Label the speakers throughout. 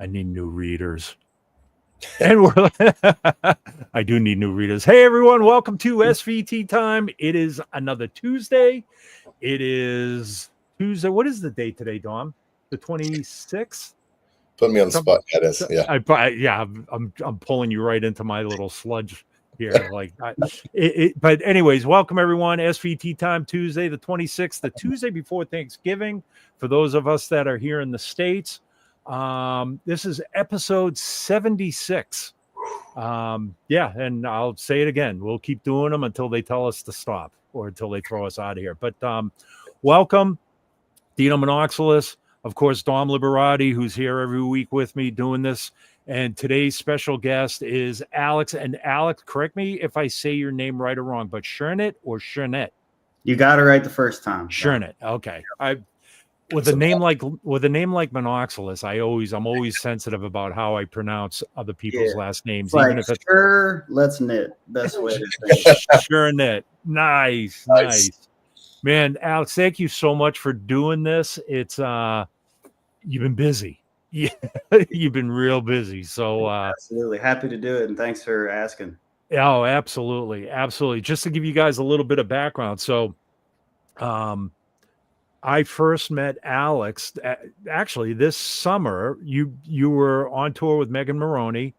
Speaker 1: I need new readers. And I do need new readers. Hey, everyone. Welcome to SVT time. It is another Tuesday. It is Tuesday. What is the date today, Dom? The 26th?
Speaker 2: Put me on the spot. That is,
Speaker 1: yeah. I'm pulling you right into my little sludge here. But anyways, welcome everyone. SVT time Tuesday, the 26th, the Tuesday before Thanksgiving. For those of us that are here in the States, this is episode 76. And I'll say it again. We'll keep doing them until they tell us to stop or until they throw us out of here. But welcome, Dino Monoxylus. Of course, Dom Liberati, who's here every week with me doing this. And today's special guest is Alex. And Alex, correct me if I say your name right or wrong, but Shernit or Shernit?
Speaker 3: You got it right the first time.
Speaker 1: Shernit. Okay. With a name like Monoxylus, I'm always sensitive about how I pronounce other people's last names.
Speaker 3: Like, even if it's let's knit. Best way to say it.
Speaker 1: Shernit. Nice. Man, Alex, thank you so much for doing this. It's you've been busy. Yeah, you've been real busy. So
Speaker 3: absolutely happy to do it, and thanks for asking.
Speaker 1: Oh, absolutely. Just to give you guys a little bit of background. So I first met Alex actually this summer. You were on tour with Megan Maroney,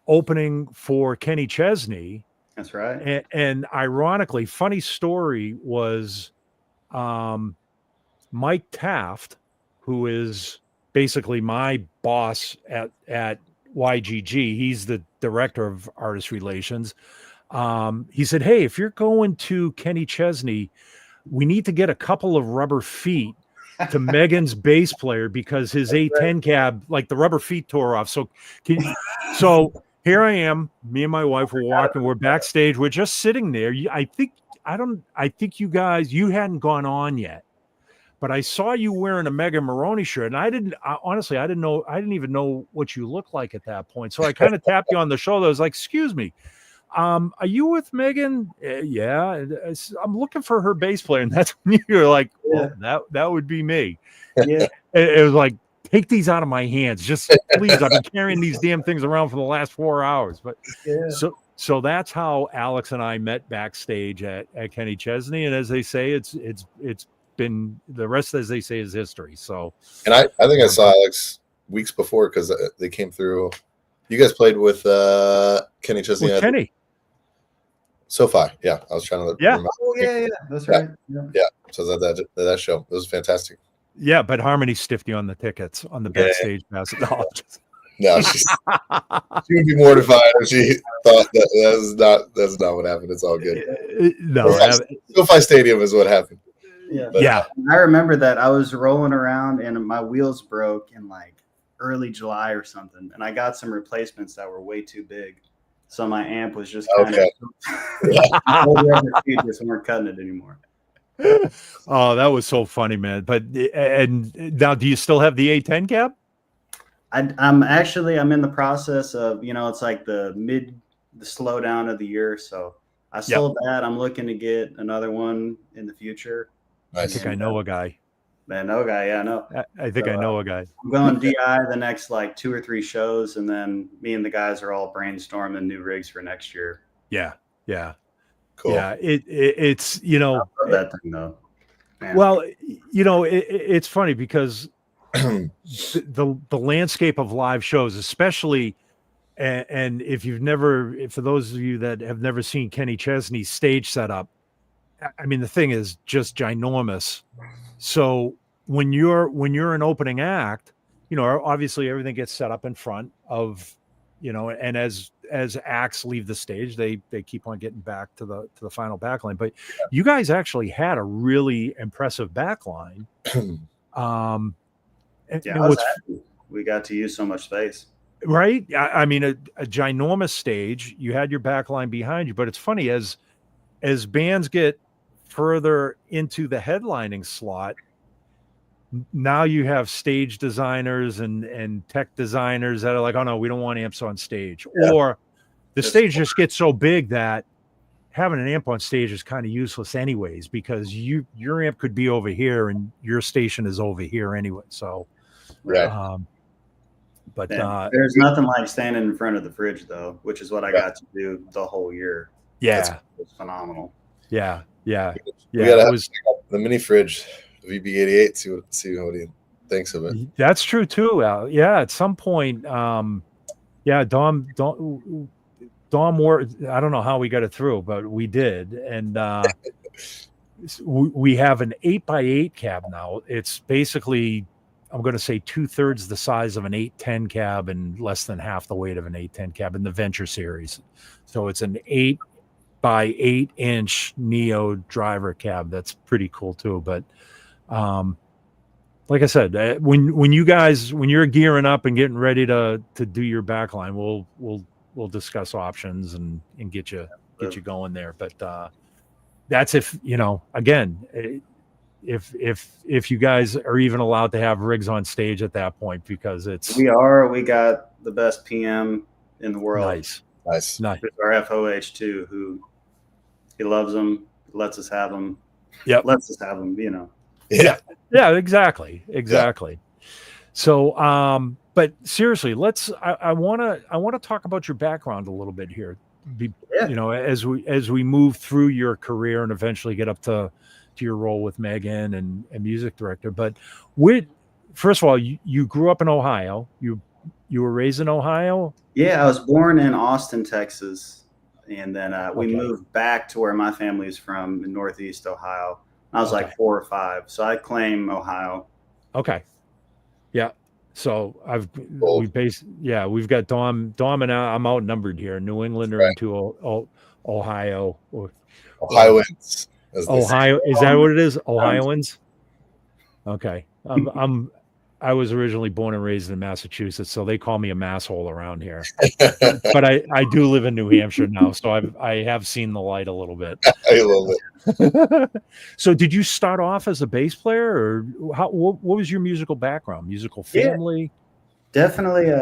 Speaker 1: opening for Kenny Chesney.
Speaker 3: That's right.
Speaker 1: And ironically, funny story was Mike Taft, who is basically my boss at YGG. He's the director of artist relations. He said, "Hey, if you're going to Kenny Chesney, we need to get a couple of rubber feet to Megan's bass player because his A10 cab, like the rubber feet tore off." So here I am, me and my wife were walking, we're backstage, we're just sitting there. I think you guys, you hadn't gone on yet, but I saw you wearing a Megan Maroney shirt, and I didn't even know what you looked like at that point. So I kind of tapped you on the shoulder. I was like, "Excuse me, are you with Megan?" "Yeah, I'm looking for her bass player." And that's when you were like, "Well, that would be me."
Speaker 3: Yeah.
Speaker 1: It was like, "Take these out of my hands, just please. I've been carrying these damn things around for the last 4 hours." But so that's how Alex and I met backstage at Kenny Chesney. And as they say, it's been the rest, as they say, is history. So,
Speaker 2: and I think I saw Alex weeks before because they came through. You guys played with Kenny Chesney.
Speaker 1: With Kenny.
Speaker 2: SoFi. Yeah, I was trying to remember.
Speaker 3: Oh yeah, that's right.
Speaker 2: Yeah. So that show, it was fantastic.
Speaker 1: Yeah, but Harmony stiffed you on the tickets on the backstage pass.
Speaker 2: No, she would be mortified if she thought that's not what happened. It's all good.
Speaker 1: No,
Speaker 2: SoFi Stadium is what happened.
Speaker 3: Yeah. I remember that I was rolling around and my wheels broke in like early July or something, and I got some replacements that were way too big, so my amp was just kind of just weren't cutting it anymore.
Speaker 1: Oh, that was so funny, man. But and now, do you still have the A10 cab?
Speaker 3: I'm in the process of, it's like the slowdown of the year, so I sold that. I'm looking to get another one in the future.
Speaker 2: Nice.
Speaker 1: I think I know a guy.
Speaker 3: I know a guy.
Speaker 1: I think I know a guy.
Speaker 3: I'm going DI the next like 2 or 3 shows, and then me and the guys are all brainstorming new rigs for next year.
Speaker 1: Yeah.
Speaker 2: Cool.
Speaker 1: Yeah, it's I
Speaker 3: love that thing though. Man.
Speaker 1: Well, it's funny because the landscape of live shows, especially, and for those of you that have never seen Kenny Chesney's stage setup, I mean, the thing is just ginormous. So when you're an opening act, obviously everything gets set up in front of, and as acts leave the stage, they keep on getting back to the final backline. But you guys actually had a really impressive backline.
Speaker 3: We got to use so much space.
Speaker 1: Right. I mean, a ginormous stage. You had your backline behind you, but it's funny as bands get further into the headlining slot, now you have stage designers and tech designers that are like, "Oh no, we don't want amps on stage," or the stage just gets so big that having an amp on stage is kind of useless anyways, because your amp could be over here and your station is over here anyway. So
Speaker 2: Right.
Speaker 1: But
Speaker 3: there's nothing like standing in front of the fridge, though, which is what I got to do the whole year.
Speaker 1: yeah,
Speaker 3: It was phenomenal.
Speaker 1: yeah.
Speaker 2: We
Speaker 1: It
Speaker 2: gotta have
Speaker 1: was.
Speaker 2: the mini fridge, VB88. See what he thinks of it.
Speaker 1: That's true too, Al. Yeah, at some point, yeah, Dom worked. I don't know how we got it through, but we did, and we have an 8x8 cab now. It's basically, I'm going to say 2/3 the size of an 810 cab and less than half the weight of an 810 cab in the Venture series. So it's an 8x8-inch Neo driver cab. That's pretty cool too. But like I said, when you're gearing up and getting ready to do your backline, we'll discuss options and get you going there. But that's if again, if you guys are even allowed to have rigs on stage at that point, because we
Speaker 3: got the best PM in the world.
Speaker 2: Nice.
Speaker 3: There's our FOH too, who he loves them, lets us have them.
Speaker 1: Yep.
Speaker 3: Lets us have them,
Speaker 2: Yeah.
Speaker 1: Yeah, exactly. Yeah. So, but seriously, I want to talk about your background a little bit here. As we move through your career and eventually get up to your role with Megan and music director. But first of all, you grew up in Ohio. You were raised in Ohio?
Speaker 3: Yeah, I was born in Austin, Texas. And then we moved back to where my family is from in Northeast Ohio. I was like 4 or 5. So I claim Ohio.
Speaker 1: Okay. Yeah. So we've got Dom and I'm outnumbered here. New Englander into Ohio.
Speaker 2: Ohioans.
Speaker 1: Ohio, is that what it is? Ohioans? Okay. I was originally born and raised in Massachusetts, so they call me a masshole around here. But I do live in New Hampshire now, so I have seen the light a little bit.
Speaker 2: I love it.
Speaker 1: So did you start off as a bass player, or what was your musical background? Musical family?
Speaker 3: Yeah, definitely.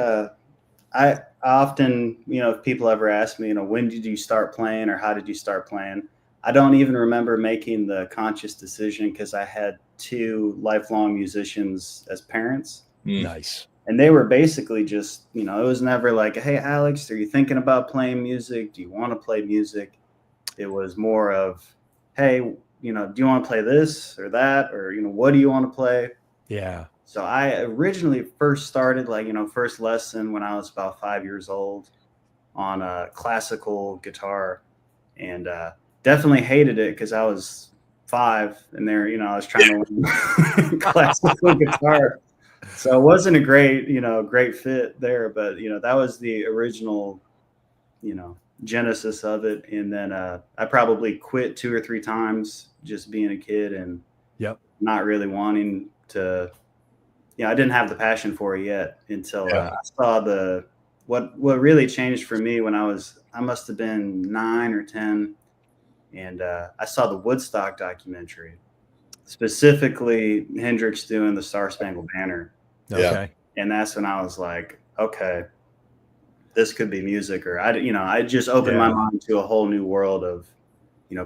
Speaker 3: I often, if people ever ask me, when did you start playing or how did you start playing? I don't even remember making the conscious decision because I had 2 lifelong musicians as parents.
Speaker 1: Nice.
Speaker 3: And they were basically just, it was never like, hey, Alex, are you thinking about playing music? Do you want to play music? It was more of, hey, do you want to play this or that? Or, what do you want to play?
Speaker 1: Yeah.
Speaker 3: So I originally first started first lesson when I was about 5 years old on a classical guitar, and definitely hated it because I was 5 and there, I was trying to learn classical guitar. So it wasn't a great fit there, but that was the original, genesis of it. And then I probably quit 2 or 3 times just being a kid and not really wanting to, I didn't have the passion for it yet until I saw what really changed for me when I must have been 9 or 10. And I saw the Woodstock documentary, specifically Hendrix doing the Star Spangled Banner.
Speaker 1: Okay.
Speaker 3: And that's when I was like, okay, this could be music. Or I just opened my mind to a whole new world of,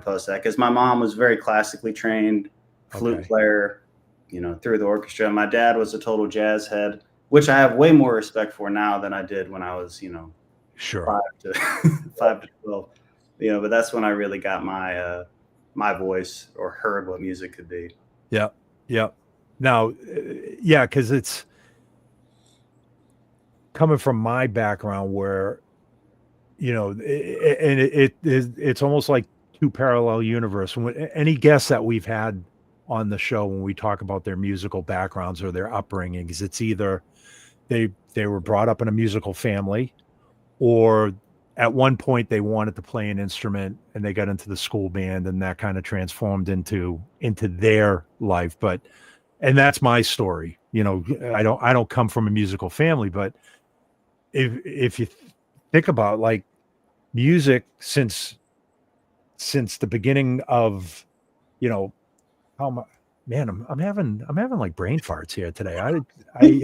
Speaker 3: post that. Because my mom was very classically trained, flute player, through the orchestra. My dad was a total jazz head, which I have way more respect for now than I did when I was, 5 to 12. But that's when I really got my my voice or heard what music could be.
Speaker 1: Yeah. Now, because it's coming from my background where, it's almost like 2 parallel universes. Any guests that we've had on the show, when we talk about their musical backgrounds or their upbringings, it's either they were brought up in a musical family, or at one point they wanted to play an instrument and they got into the school band, and that kind of transformed into their life. And that's my story. I don't come from a musical family, but if you think about like music since the beginning of, I'm having like brain farts here today. I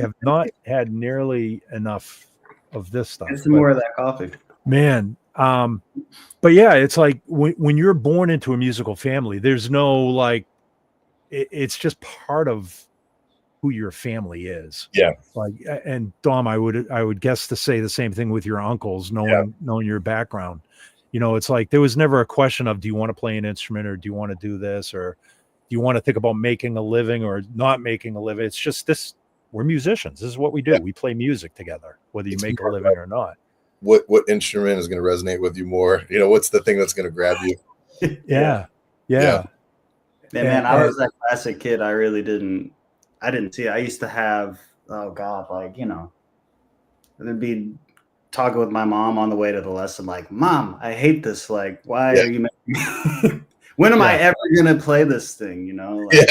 Speaker 1: have not had nearly enough of this stuff.
Speaker 3: Get some more of that coffee.
Speaker 1: Man, but yeah, it's like when you're born into a musical family, there's no like, it's just part of who your family is.
Speaker 2: Yeah.
Speaker 1: Like, and Dom, I would guess to say the same thing with your uncles, knowing your background. You know, it's like there was never a question of, do you want to play an instrument, or do you want to do this, or do you want to think about making a living or not making a living? It's just this. We're musicians. This is what we do. We play music together, whether you make a living or not.
Speaker 2: What instrument is going to resonate with you more? You know, what's the thing that's going to grab you?
Speaker 1: Yeah.
Speaker 3: Man, I was that classic kid. I didn't see it. I used to have, oh God, like, you know, there'd be talking with my mom on the way to the lesson, like, Mom, I hate this. Like, why are you making me? When am I ever going to play this thing? You know? Like,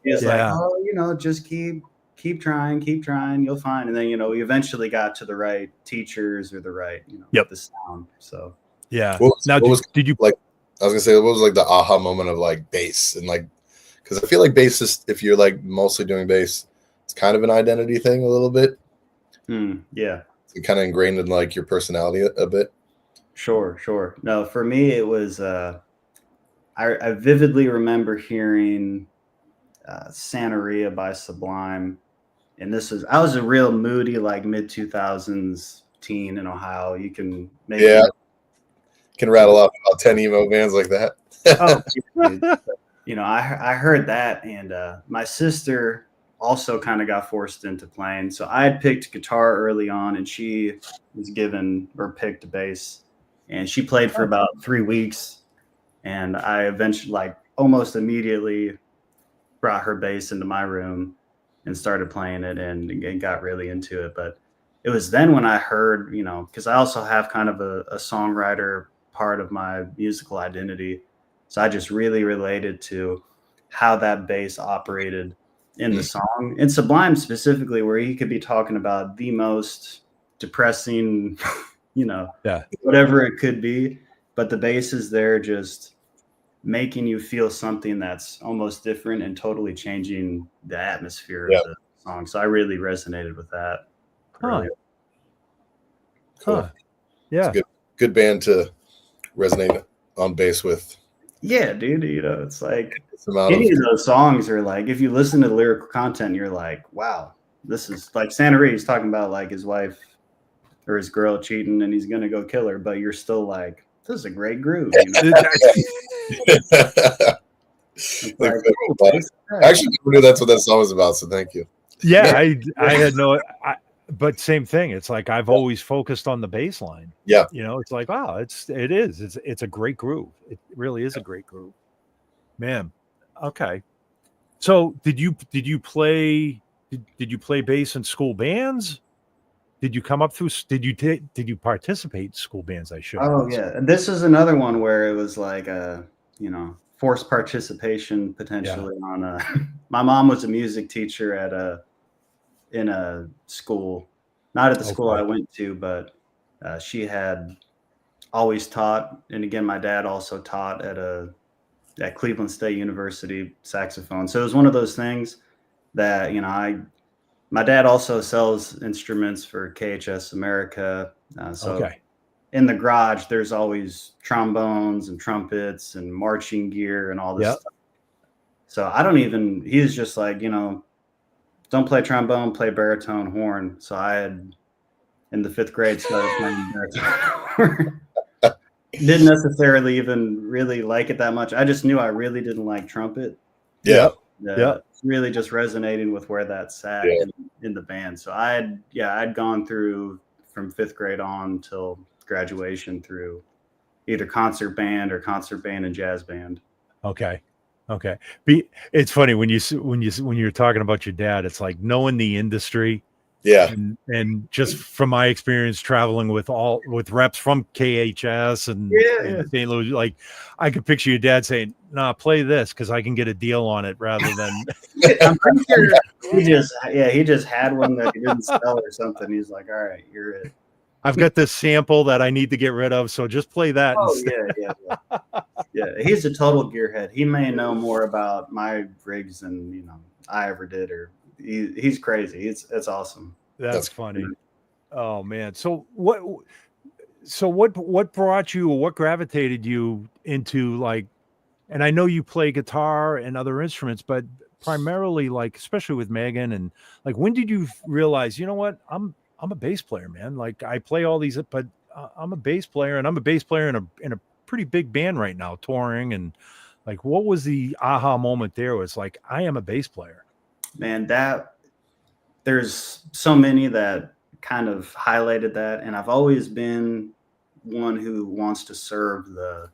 Speaker 3: It's like, oh, you know, just keep trying, you'll find. And then, you know, we eventually got to the right teachers or the right, you know, the sound. So,
Speaker 2: did you like, I was gonna say, what was like the aha moment of like bass? And like, because I feel like bass is, if you're like mostly doing bass, it's kind of an identity thing a little bit.
Speaker 3: Yeah.
Speaker 2: It's kind of ingrained in like your personality a bit.
Speaker 3: Sure. No, for me, it was, I vividly remember hearing Santeria by Sublime. And I was a real moody, like mid 2000s teen in Ohio. You can maybe
Speaker 2: can rattle off about 10 emo bands like that.
Speaker 3: You know, I heard that, and my sister also kind of got forced into playing. So I had picked guitar early on, and she was picked a bass, and she played for about 3 weeks. And I eventually, like almost immediately, brought her bass into my room and started playing it and got really into it. But it was then when I heard, you know, because I also have kind of a songwriter part of my musical identity. So I just really related to how that bass operated in the song. And Sublime specifically, where he could be talking about the most depressing, you know, whatever it could be. But the bass is there just making you feel something that's almost different and totally changing the atmosphere of the song. So I really resonated with that.
Speaker 2: Cool. Yeah. It's a good band to resonate on bass with.
Speaker 3: Yeah, dude. You know, it's like any of those songs are like, if you listen to the lyrical content, you're like, wow, this is like Santeria. He's talking about like his wife or his girl cheating and he's going to go kill her. But you're still like, this is a great groove. You know?
Speaker 2: I actually knew that's what that song was about. So thank you.
Speaker 1: Yeah, I had no. But same thing. It's like I've always focused on the bass line.
Speaker 2: Yeah,
Speaker 1: you know, it's like, wow, it's a great groove. It really is a great groove, man. Okay, so did you play bass in school bands? Did you come up through? Did you participate in school bands? I should.
Speaker 3: Oh yeah, and this is another one where it was like you know, forced participation potentially on my mom was a music teacher in a school, not at the school I went to, but she had always taught. And again, my dad also taught at Cleveland State University saxophone. So it was one of those things that, you know, my dad also sells instruments for KHS America. In the garage, there's always trombones and trumpets and marching gear and all this stuff. So he's just like, you know, don't play trombone, play baritone horn. So I had, in the 5th grade, started playing baritone horn. Didn't necessarily even really like it that much. I just knew I really didn't like trumpet. Really just resonating with where that sat in the band. So I'd gone through from 5th grade on till graduation through either concert band and jazz band.
Speaker 1: Okay. It's funny when you're talking about your dad, it's like knowing the industry.
Speaker 2: Yeah.
Speaker 1: And just from my experience traveling with reps from KHS and St. Louis, like I could picture your dad saying, "Nah, play this because I can get a deal on it," rather than
Speaker 3: I'm pretty sure he just had one that he didn't sell or something. He's like, "All right, you're it.
Speaker 1: I've got this sample that I need to get rid of, so just play that."
Speaker 3: Yeah. He's a total gearhead. He may know more about my rigs than, you know, I ever did, or he's crazy. It's awesome.
Speaker 1: That's funny. Oh man. So what brought you, or what gravitated you into, like, and I know you play guitar and other instruments, but primarily like, especially with Megan, and like, when did you realize, you know what, I'm a bass player, man. Like I play all these, but I'm a bass player, and I'm a bass player in a pretty big band right now, touring. And like, what was the aha moment there? Was like, I am a bass player.
Speaker 3: Man, there's so many that kind of highlighted that, and I've always been one who wants to serve the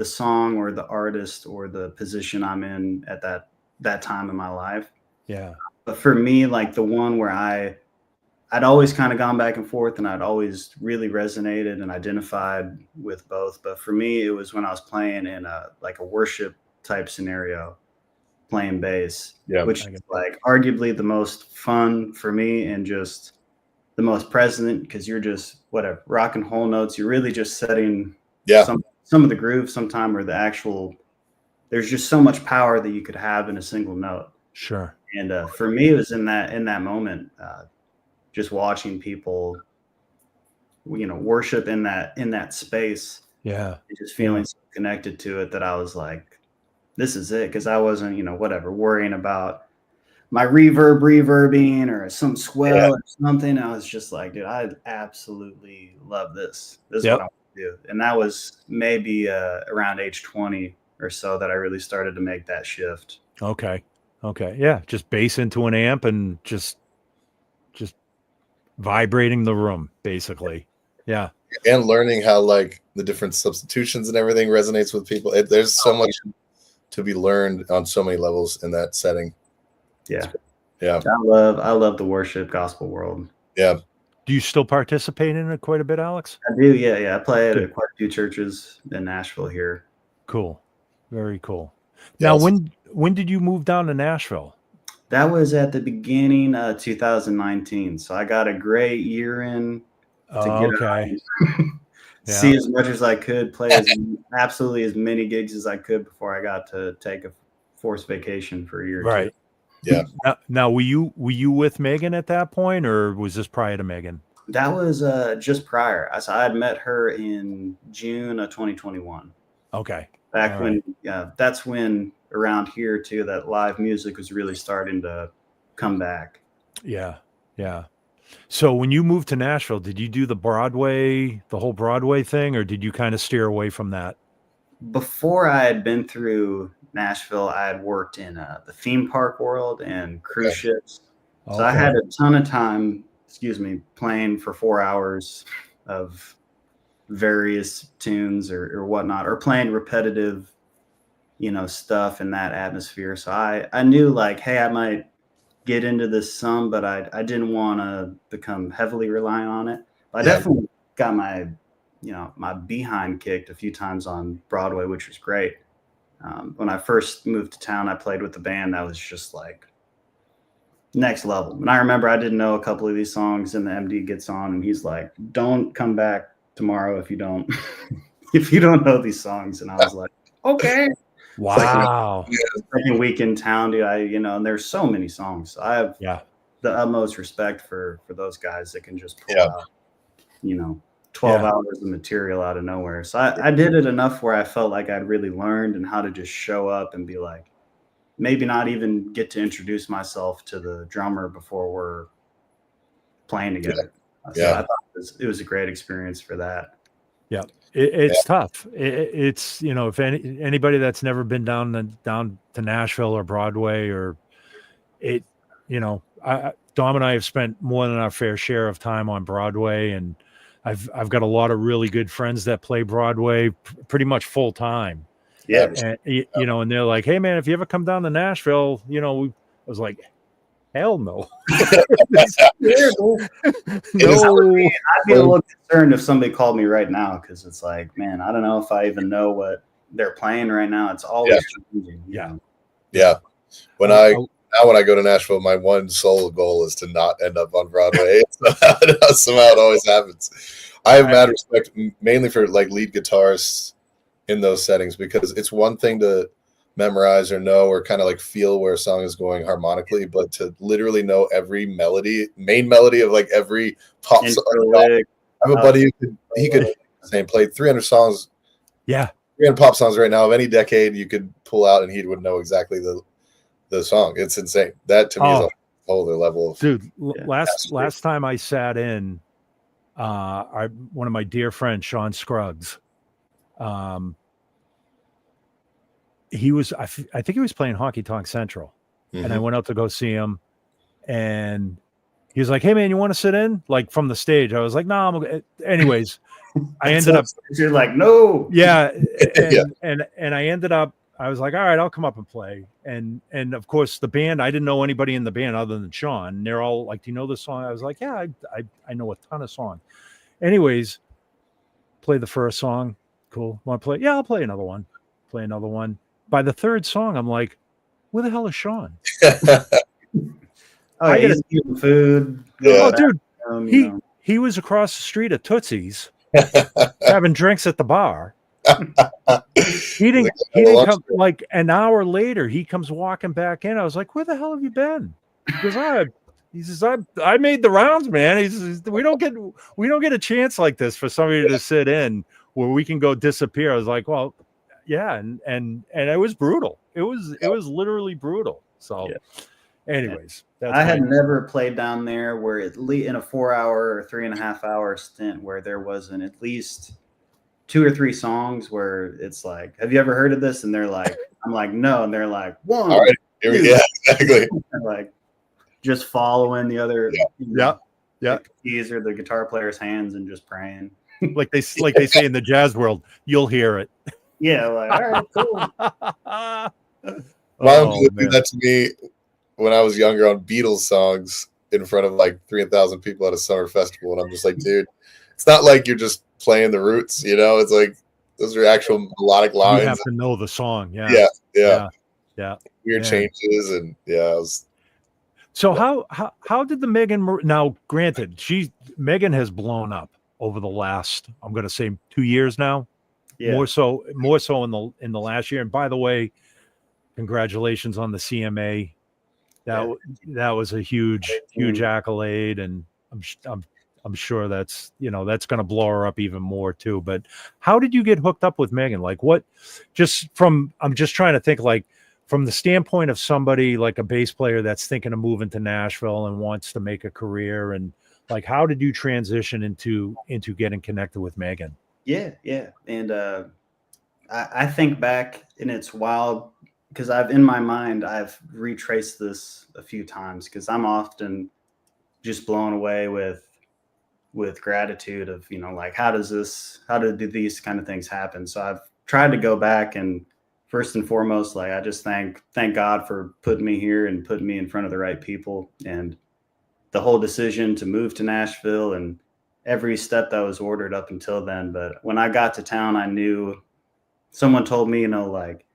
Speaker 3: song or the artist or the position I'm in at that time in my life.
Speaker 1: Yeah.
Speaker 3: But for me, like the one where I'd always kind of gone back and forth, and I'd always really resonated and identified with both. But for me, it was when I was playing in a worship type scenario, playing bass, which is like arguably the most fun for me and just the most present, because you're just whatever rocking whole notes. You're really just setting some of the groove sometime, or the actual, there's just so much power that you could have in a single note.
Speaker 1: Sure.
Speaker 3: And for me, it was in that moment, just watching people, worship in that space.
Speaker 1: Yeah.
Speaker 3: And just feeling so connected to it that I was like, this is it. Cause I wasn't, worrying about my reverbing or some swell or something. I was just like, dude, I absolutely love this. This is what I want to do. And that was maybe around age 20 or so that I really started to make that shift.
Speaker 1: Okay. Yeah. Just bass into an amp and just vibrating the room, basically. Yeah.
Speaker 2: And learning how like the different substitutions and everything resonates with people. There's so much to be learned on so many levels in that setting.
Speaker 3: Yeah.
Speaker 2: Yeah.
Speaker 3: I love the worship gospel world.
Speaker 2: Yeah.
Speaker 1: Do you still participate in it quite a bit, Alex?
Speaker 3: I do. Yeah. I play at quite a few churches in Nashville here.
Speaker 1: Cool. Very cool. Now, when did you move down to Nashville?
Speaker 3: That was at the beginning of 2019. So I got a great year in to get out and see as much as I could, play absolutely as many gigs as I could before I got to take a forced vacation for a year or two.
Speaker 2: Yeah.
Speaker 1: Now, were you with Megan at that point, or was this prior to Megan?
Speaker 3: That was just prior. I had met her in June of 2021.
Speaker 1: Okay.
Speaker 3: Back when, that's when around here too, that live music was really starting to come back.
Speaker 1: Yeah. So when you moved to Nashville, did you do the whole Broadway thing, or did you kind of steer away from that?
Speaker 3: Before I had been through Nashville, I had worked in the theme park world and cruise ships. So I had a ton of time, playing for 4 hours of various tunes or whatnot, or playing repetitive, stuff in that atmosphere. So I knew like, hey, I might get into this some, but I didn't want to become heavily reliant on it. But I definitely got my behind kicked a few times on Broadway, which was great. When I first moved to town, I played with the band that was just like next level. And I remember I didn't know a couple of these songs, and the MD gets on and he's like, don't come back tomorrow if you don't know these songs. And I was like, okay.
Speaker 1: Wow.
Speaker 3: Second week in town, dude. And there's so many songs. So I have the utmost respect for those guys that can just pull out, 12 hours of material out of nowhere. So I did it enough where I felt like I'd really learned and how to just show up and be like, maybe not even get to introduce myself to the drummer before we're playing together. So I thought it was a great experience for that.
Speaker 1: Yeah. It's tough. It's, if anybody that's never been down to Nashville or Broadway Dom and I have spent more than our fair share of time on Broadway, and I've got a lot of really good friends that play Broadway pretty much full time.
Speaker 3: Yeah.
Speaker 1: And, and they're like, hey man, if you ever come down to Nashville, I was like, hell no.
Speaker 3: No. I'd be a little concerned if somebody called me right now, because it's like, man, I don't know if I even know what they're playing right now. It's always changing.
Speaker 2: Yeah. When I go to Nashville, my one sole goal is to not end up on Broadway. Somehow it always happens. I have mad respect mainly for like lead guitarists in those settings, because it's one thing to memorize or know or kind of like feel where a song is going harmonically, but to literally know every main melody of like every pop song. I have a buddy he could played 300 songs. Yeah. 300 pop songs right now of any decade you could pull out, and he would know exactly the song. It's insane. That to me is a whole other level of
Speaker 1: dude. Last time I sat in, one of my dear friends, Sean Scruggs, he was I think he was playing Honky Tonk Central, and I went out to go see him, and he was like, "Hey man, you want to sit in?" Like from the stage. I was like, "No, I'm okay." Anyways, I ended up.
Speaker 3: You're like, no.
Speaker 1: Yeah, and I ended up. I was like, all right, I'll come up and play. And of course, the band. I didn't know anybody in the band other than Sean. And they're all like, "Do you know this song?" I was like, "Yeah, I know a ton of songs." Anyways, play the first song. Cool. Want to play? Yeah, I'll play another one. Play another one. By the third song, I'm like, "Where the hell is Sean?"
Speaker 3: Oh, he's eating food.
Speaker 1: Oh, dude, he was across the street at Tootsie's having drinks at the bar. He didn't come. Like an hour later, he comes walking back in. I was like, "Where the hell have you been?" He says, I made the rounds, man. He says, we don't get a chance like this for somebody to sit in where we can go disappear. I was like, well, yeah, and it was brutal. It was literally brutal. So, anyways,
Speaker 3: I had never played down there where at least in a 4-hour or 3.5 hour stint where there wasn't at least 2 or 3 songs where it's like, have you ever heard of this? And they're like, I'm like, no. And they're like, one.
Speaker 2: All right, here we go. Exactly.
Speaker 3: Like just following the other,
Speaker 1: the
Speaker 3: keys or the guitar player's hands and just praying.
Speaker 1: like they say in the jazz world, you'll hear it.
Speaker 3: Yeah, like, all right, cool.
Speaker 2: My uncle would do that to me when I was younger on Beatles songs in front of like 3,000 people at a summer festival. And I'm just like, dude, it's not like you're just playing the roots, you know? It's like those are actual melodic lines.
Speaker 1: You have to know the song.
Speaker 2: Yeah. Weird
Speaker 1: Yeah.
Speaker 2: changes and
Speaker 1: So how did the Megan? Now, granted, Megan has blown up over the last, I'm going to say 2 years now.
Speaker 3: Yeah.
Speaker 1: More so in the last year. And by the way, congratulations on the CMA. That was a huge accolade, and I'm sure that's going to blow her up even more too. But how did you get hooked up with Megan? Like what? I'm just trying to think like from the standpoint of somebody like a bass player that's thinking of moving to Nashville and wants to make a career, and like how did you transition into getting connected with Megan?
Speaker 3: Yeah. And I think back, and it's wild because in my mind, I've retraced this a few times because I'm often just blown away with gratitude of, like, how do these kind of things happen? So I've tried to go back, and first and foremost, like, I just thank God for putting me here and putting me in front of the right people, and the whole decision to move to Nashville and every step that was ordered up until then. But when I got to town, I knew someone told me, like,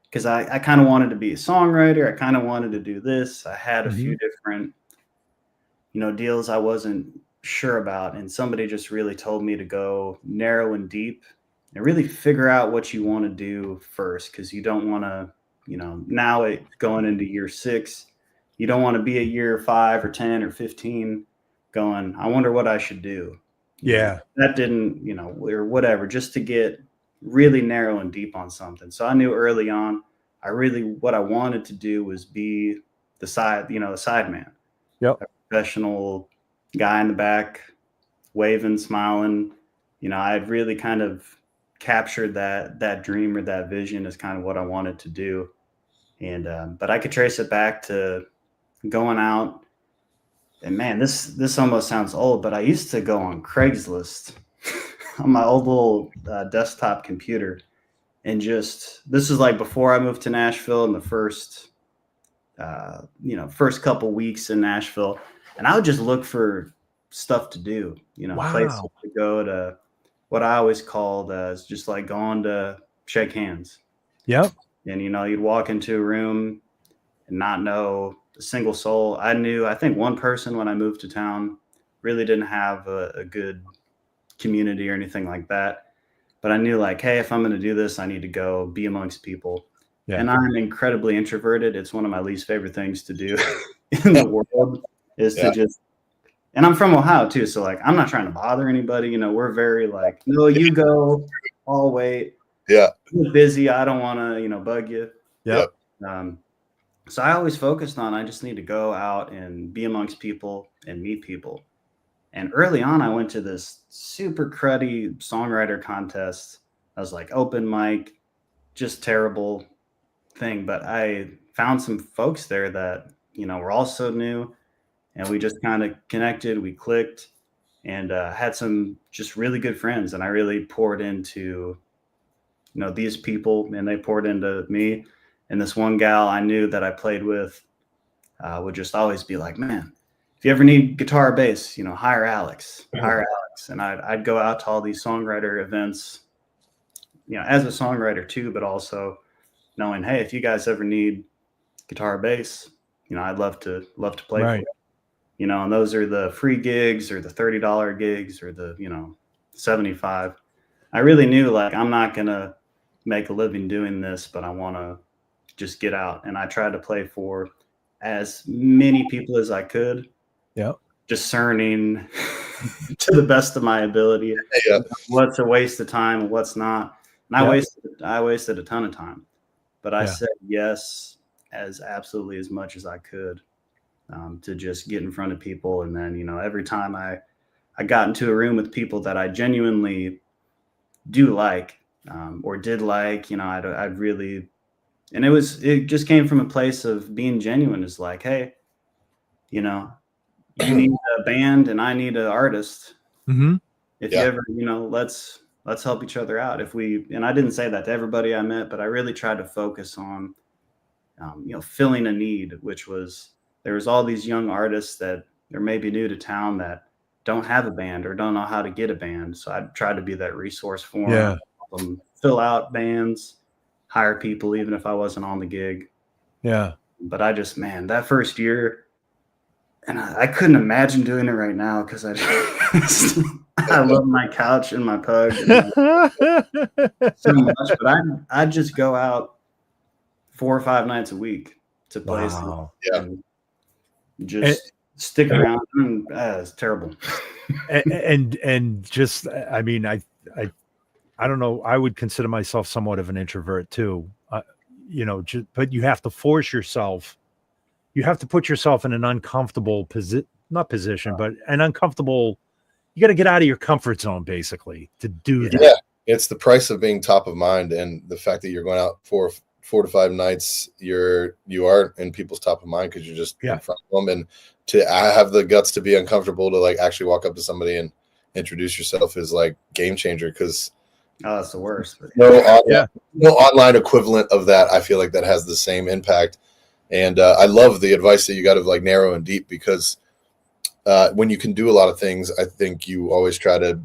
Speaker 3: because I kind of wanted to be a songwriter. I kind of wanted to do this. I had a few different, deals I wasn't sure about. And somebody just really told me to go narrow and deep and really figure out what you want to do first. Because you don't want to, now going into year 6, you don't want to be at year 5 or 10 or 15 going, I wonder what I should do.
Speaker 1: Yeah.
Speaker 3: That didn't, or whatever, just to get really narrow and deep on something. So I knew early on, what I wanted to do was be the side man.
Speaker 1: Yep.
Speaker 3: A professional guy in the back, waving, smiling. I had really kind of captured that dream or that vision as kind of what I wanted to do. And, but I could trace it back to going out, and man, this almost sounds old, but I used to go on Craigslist on my old little desktop computer, and this is like before I moved to Nashville in the first couple weeks in Nashville, and I would just look for stuff to do, places to go to, what I always called as just like going to shake hands.
Speaker 1: Yep.
Speaker 3: And, you'd walk into a room and not know a single soul. I think one person when I moved to town really didn't have a good community or anything like that. But I knew like, hey, if I'm going to do this, I need to go be amongst people. Yeah. And I'm incredibly introverted. It's one of my least favorite things to do in the world is to just, and I'm from Ohio too. So like, I'm not trying to bother anybody. We're very like, no, you go, I'll wait.
Speaker 2: Yeah.
Speaker 3: You're busy. I don't want to, bug you.
Speaker 1: Yeah.
Speaker 3: So I always focused on, I just need to go out and be amongst people and meet people. And early on, I went to this super cruddy songwriter contest. I was like open mic, just terrible thing. But I found some folks there that, were also new, and we just kind of connected. We clicked, and had some just really good friends. And I really poured into, these people, and they poured into me. And this one gal I knew that I played with would just always be like, man, if you ever need guitar or bass, hire Alex, And I'd go out to all these songwriter events, as a songwriter too, but also knowing, hey, if you guys ever need guitar or bass, I'd love to play for you. And those are the free gigs or the $30 gigs or the, 75. I really knew, like, I'm not going to make a living doing this, but I want to just get out. And I tried to play for as many people as I could.
Speaker 1: Yeah.
Speaker 3: Discerning to the best of my ability.
Speaker 2: Yeah.
Speaker 3: What's a waste of time and what's not. And I wasted a ton of time, but I said yes as absolutely as much as I could, to just get in front of people. And then, every time I got into a room with people that I genuinely do like, or did like, I'd really, and it just came from a place of being genuine. Is like, hey, you need a band and I need an artist.
Speaker 1: Mm-hmm.
Speaker 3: If you ever, let's help each other out. And I didn't say that to everybody I met, but I really tried to focus on, filling a need, which was, there was all these young artists that are maybe new to town that don't have a band or don't know how to get a band. So I tried to be that resource for them, fill out bands, hire people, even if I wasn't on the gig.
Speaker 1: Yeah.
Speaker 3: But I just, man, that first year, and I couldn't imagine doing it right now, because I love my couch and my pug so much. But I'd just go out 4 or 5 nights a week to play. And just stick around. It's terrible.
Speaker 1: and just, I mean, I don't know. I would consider myself somewhat of an introvert too. But you have to force yourself. You have to put yourself in an uncomfortable position, but an uncomfortable. You got to get out of your comfort zone, basically, to do that.
Speaker 2: Yeah, it's the price of being top of mind, and the fact that you're going out 4 to 5 nights, you are in people's top of mind because you're just in front of them, and to have the guts to be uncomfortable to like actually walk up to somebody and introduce yourself is like game changer. Because
Speaker 3: that's the worst.
Speaker 2: No online equivalent of that. I feel like that has the same impact. And I love the advice that you got of like narrow and deep, because when you can do a lot of things, I think you always try to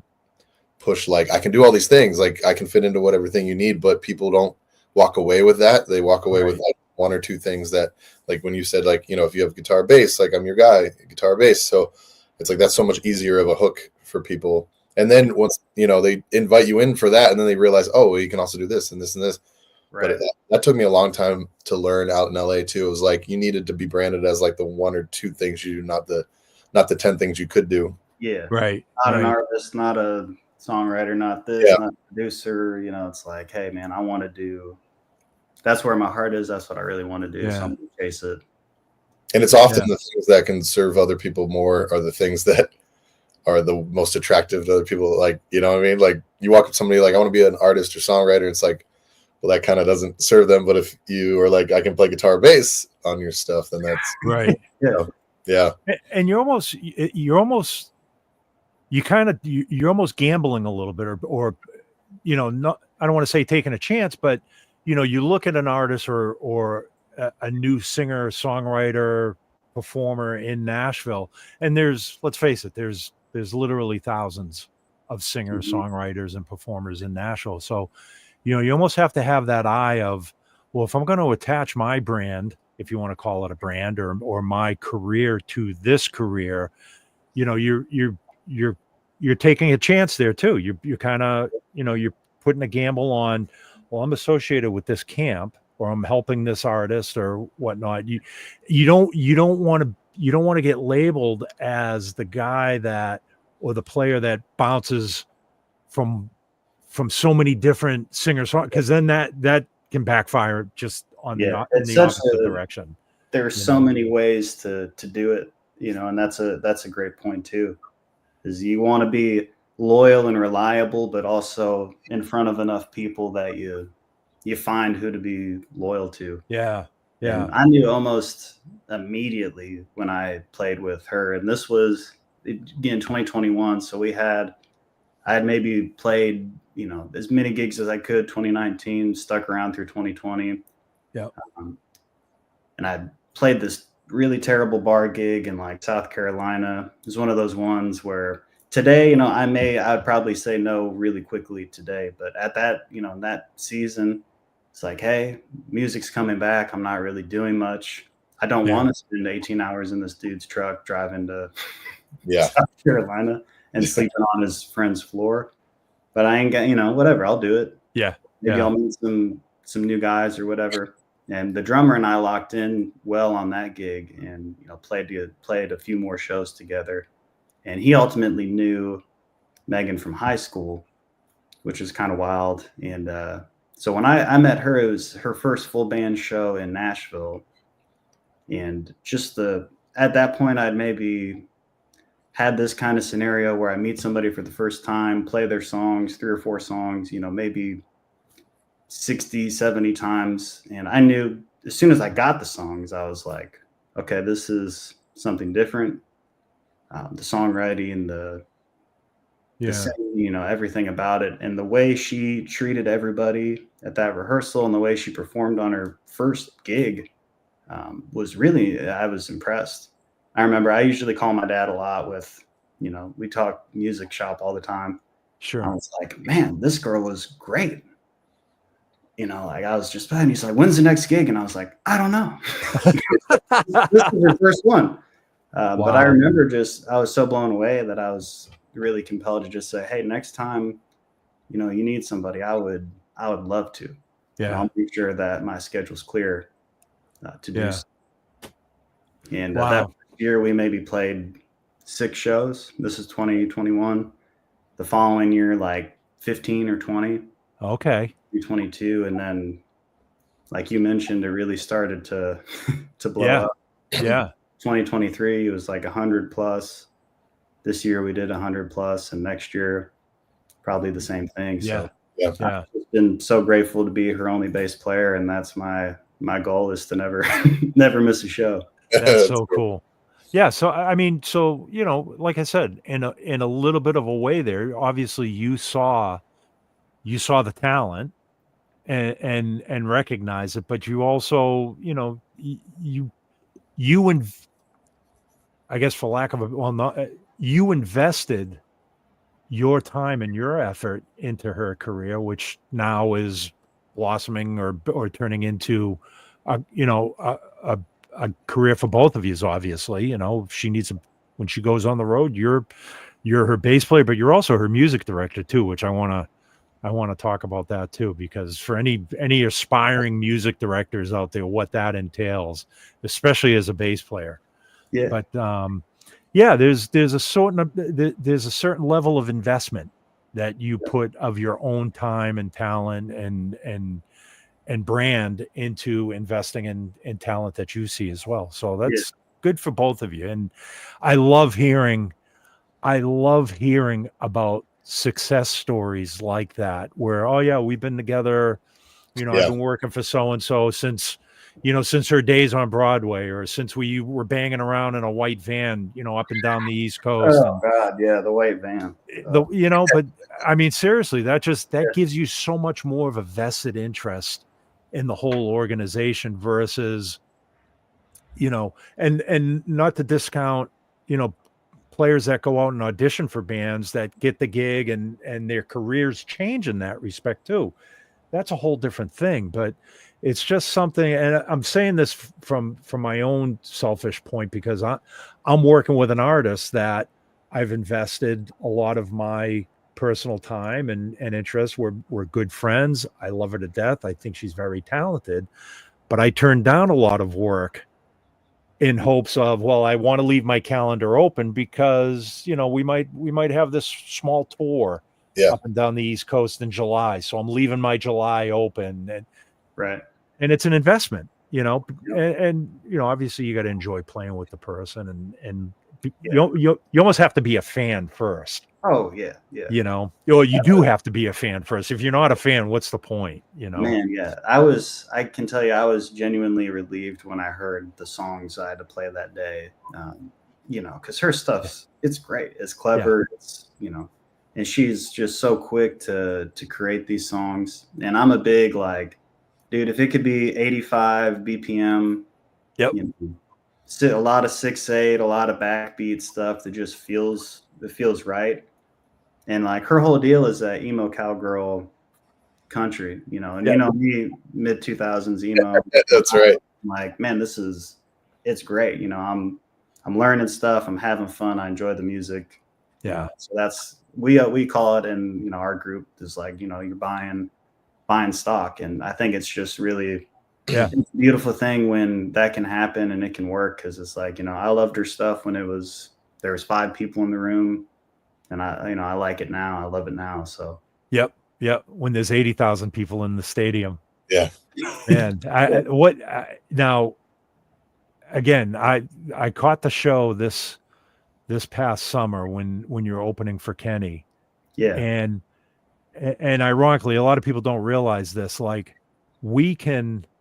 Speaker 2: push, like, I can do all these things, like I can fit into whatever thing you need, but people don't walk away with that. They walk away with like 1 or 2 things that, like when you said, like, if you have guitar bass, like I'm your guy, guitar bass. So it's like, that's so much easier of a hook for people. And then once, they invite you in for that, and then they realize, oh, well, you can also do this and this and this. Right. But that took me a long time to learn out in LA too. It was like, you needed to be branded as like the 1 or 2 things you do, not the 10 things you could do.
Speaker 3: Yeah.
Speaker 1: Right.
Speaker 3: Not an artist, not a songwriter, not this, not a producer. It's like, hey man, I want to do, that's where my heart is. That's what I really want to do. So I'm gonna chase it. And
Speaker 2: it's often the things that can serve other people more are the things that are the most attractive to other people. Like, you know what I mean? Like, you walk up to somebody like, I want to be an artist or songwriter. It's like, well, that kind of doesn't serve them. But if you are like, I can play guitar bass on your stuff, then that's
Speaker 1: right.
Speaker 2: Yeah.
Speaker 1: And you're almost gambling a little bit, or not, I don't want to say taking a chance, but you look at an artist or a new singer, songwriter, performer in Nashville, and let's face it, there's literally thousands of singers, songwriters, and performers in Nashville. So, you almost have to have that eye of, well, if I'm going to attach my brand, if you want to call it a brand, or my career to this career, you're taking a chance there too. You're kind of, you're putting a gamble on, well, I'm associated with this camp, or I'm helping this artist or whatnot. You don't want to get labeled as the guy that, or the player that bounces from so many different singers, because then that can backfire just on in the opposite direction.
Speaker 3: there's so many ways to do it, and that's a great point too, is you want to be loyal and reliable, but also in front of enough people that you find who to be loyal to.
Speaker 1: Yeah.
Speaker 3: And I knew almost immediately when I played with her, and this was again 2021. So I had maybe played, as many gigs as I could 2019, stuck around through 2020.
Speaker 1: Yeah.
Speaker 3: And I played this really terrible bar gig in like South Carolina. It was one of those ones where today, I'd probably say no really quickly today, but at that, in that season, it's like, hey, music's coming back. I'm not really doing much. I don't want to spend 18 hours in this dude's truck driving to South Carolina and sleeping on his friend's floor. But I ain't got, whatever, I'll do it.
Speaker 1: Yeah.
Speaker 3: Maybe I'll meet some new guys or whatever. And the drummer and I locked in well on that gig, and played a few more shows together. And he ultimately knew Megan from high school, which is kind of wild. And so when I met her, it was her first full band show in Nashville. And just at that point, I'd maybe had this kind of scenario where I meet somebody for the first time, play their songs, 3 or 4 songs, maybe 60, 70 times. And I knew as soon as I got the songs, I was like, okay, this is something different. The songwriting, the singing, everything about it. And the way she treated everybody at that rehearsal and the way she performed on her first gig was really, I was impressed. I remember I usually call my dad a lot with, we talk music shop all the time.
Speaker 1: Sure.
Speaker 3: I was like, man, this girl was great. I was just, and he's like, when's the next gig? And I was like, I don't know. This is her first one.
Speaker 1: Wow.
Speaker 3: But I remember I was so blown away that I was really compelled to just say, hey, next time, you need somebody, I would love to.
Speaker 1: Yeah.
Speaker 3: And I'll make sure that my schedule's clear to do so. And
Speaker 1: wow.
Speaker 3: That year we maybe played 6 shows. This is 2021. The following year, like 15 or 20.
Speaker 1: Okay.
Speaker 3: 22. And then, like you mentioned, it really started to blow up.
Speaker 1: Yeah.
Speaker 3: 2023, it was like 100 plus. This year we did 100 plus, and next year probably the same thing.
Speaker 1: Yeah.
Speaker 3: So I've been so grateful to be her only bass player, and that's my goal, is to never miss a show.
Speaker 1: That's so cool. Yeah. So I mean, like I said, in a little bit of a way there, obviously you saw the talent and recognize it, but you also, I guess, for lack of you invested your time and your effort into her career, which now is blossoming or turning into a career for both of you. Obviously, she needs when she goes on the road, you're her bass player, but you're also her music director too, which I want to talk about that too, because for any aspiring music directors out there, what that entails, especially as a bass player. Yeah. But there's a certain level of investment that you put of your own time and talent and brand into investing in talent that you see as well. So that's good for both of you. And I love hearing about success stories like that, where, we've been together, I've been working for so-and-so since her days on Broadway, or since we were banging around in a white van, up and down the East Coast.
Speaker 3: Oh God. Yeah. The white van,
Speaker 1: but I mean, seriously, that gives you so much more of a vested interest in the whole organization versus, and not to discount, players that go out and audition for bands that get the gig and their careers change in that respect too. That's a whole different thing, but it's just something. And I'm saying this from my own selfish point, because I'm working with an artist that I've invested a lot of my personal time and interest. We're good friends. I love her to death. I think she's very talented, but I turned down a lot of work in hopes of, I want to leave my calendar open because, we might have this small tour up and down the East Coast in July. So I'm leaving my July open, and
Speaker 3: right.
Speaker 1: And it's an investment. and obviously you got to enjoy playing with the person, and
Speaker 3: Yeah.
Speaker 1: you almost have to be a fan first.
Speaker 3: Oh yeah.
Speaker 1: You do have to be a fan first. If you're not a fan, what's the point?
Speaker 3: Man, yeah. I can tell you, I was genuinely relieved when I heard the songs I had to play that day. Because her stuff's it's great, it's clever, it's and she's just so quick to create these songs. And I'm a big like, dude, if it could be 85 BPM,
Speaker 1: Yep.
Speaker 3: A lot of 6/8, a lot of backbeat stuff that just feels right. And like her whole deal is that emo cowgirl country, and me, mid 2000s emo.
Speaker 2: That's right.
Speaker 3: I'm like, man, it's great. I'm learning stuff. I'm having fun. I enjoy the music.
Speaker 1: Yeah.
Speaker 3: So that's we call it in our group is like you're buying stock, and I think it's just really it's a beautiful thing when that can happen and it can work, because it's like I loved her stuff when there was 5 people in the room, and I like it now. I love it now. So
Speaker 1: yep. When there's 80,000 people in the stadium.
Speaker 2: Yeah.
Speaker 1: And now again, I caught the show this past summer when you're opening for Kenny.
Speaker 3: Yeah.
Speaker 1: And ironically, a lot of people don't realize this. Like,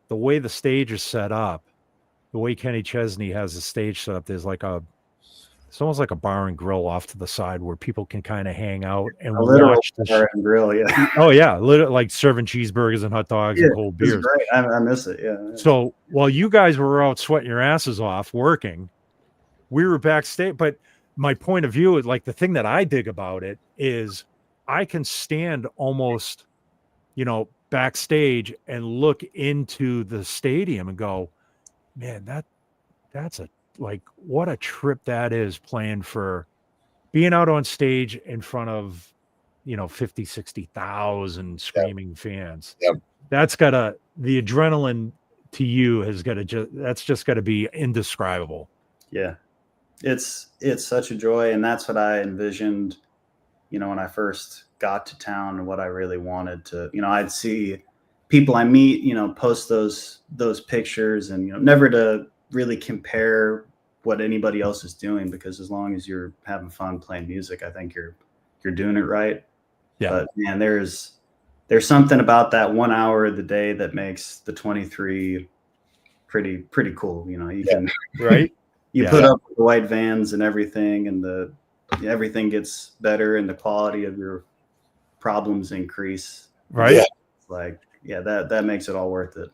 Speaker 1: the way the stage is set up, the way Kenny Chesney has the stage set up, there's it's almost like a bar and grill off to the side where people can kind of hang out and watch the
Speaker 3: bar and grill. Yeah.
Speaker 1: Oh yeah, like serving cheeseburgers and hot dogs and cold beers.
Speaker 3: Great. I miss it. Yeah.
Speaker 1: So while you guys were out sweating your asses off working, we were backstage. But my point of view is like the thing that I dig about it is I can stand almost, backstage and look into the stadium and go, man, that's what a trip that is, playing for being out on stage in front of 50, 60,000 screaming fans.
Speaker 2: Yep.
Speaker 1: That's the adrenaline to you that's just got to be indescribable.
Speaker 3: Yeah. It's such a joy, and that's what I envisioned when I first got to town, and what I really wanted to I'd see people I meet post those pictures, and never to really compare what anybody else is doing, because as long as you're having fun playing music, I think you're doing it right.
Speaker 1: Yeah.
Speaker 3: But man, there's something about that 1 hour of the day that makes the 23 pretty cool. You can
Speaker 1: right.
Speaker 3: You put up with the white vans and everything, and everything gets better, and the quality of your problems increase.
Speaker 1: Right.
Speaker 2: Yeah.
Speaker 3: Like, that makes it all worth it.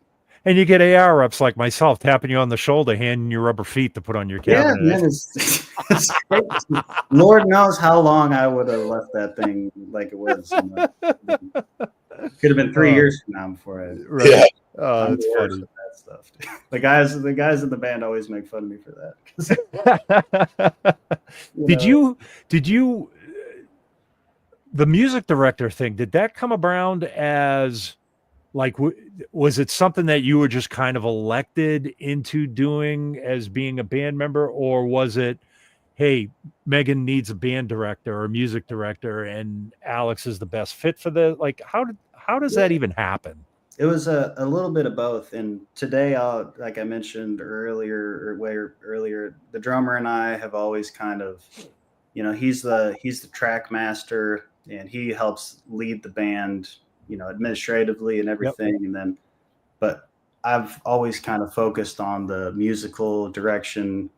Speaker 1: And you get AR ups like myself tapping you on the shoulder, handing you rubber feet to put on your cabinet.
Speaker 3: Yeah, man, it's crazy. Lord knows how long I would have left that thing like it was. Could have been 3 years from now before I.
Speaker 1: Right.
Speaker 2: Yeah.
Speaker 1: Oh, that's funny.
Speaker 3: That stuff. The guys in the band always make fun of me for
Speaker 1: that. Did you the music director thing, did that come around as like, was it something that you were just kind of elected into doing as being a band member, or was it, hey, Megan needs a band director or music director and Alex is the best fit for the, like, how does that even happen?
Speaker 3: It was a little bit of both. And today, like I mentioned earlier, the drummer and I have always kind of, he's the track master, and he helps lead the band, administratively and everything. Yep. But I've always kind of focused on the musical direction,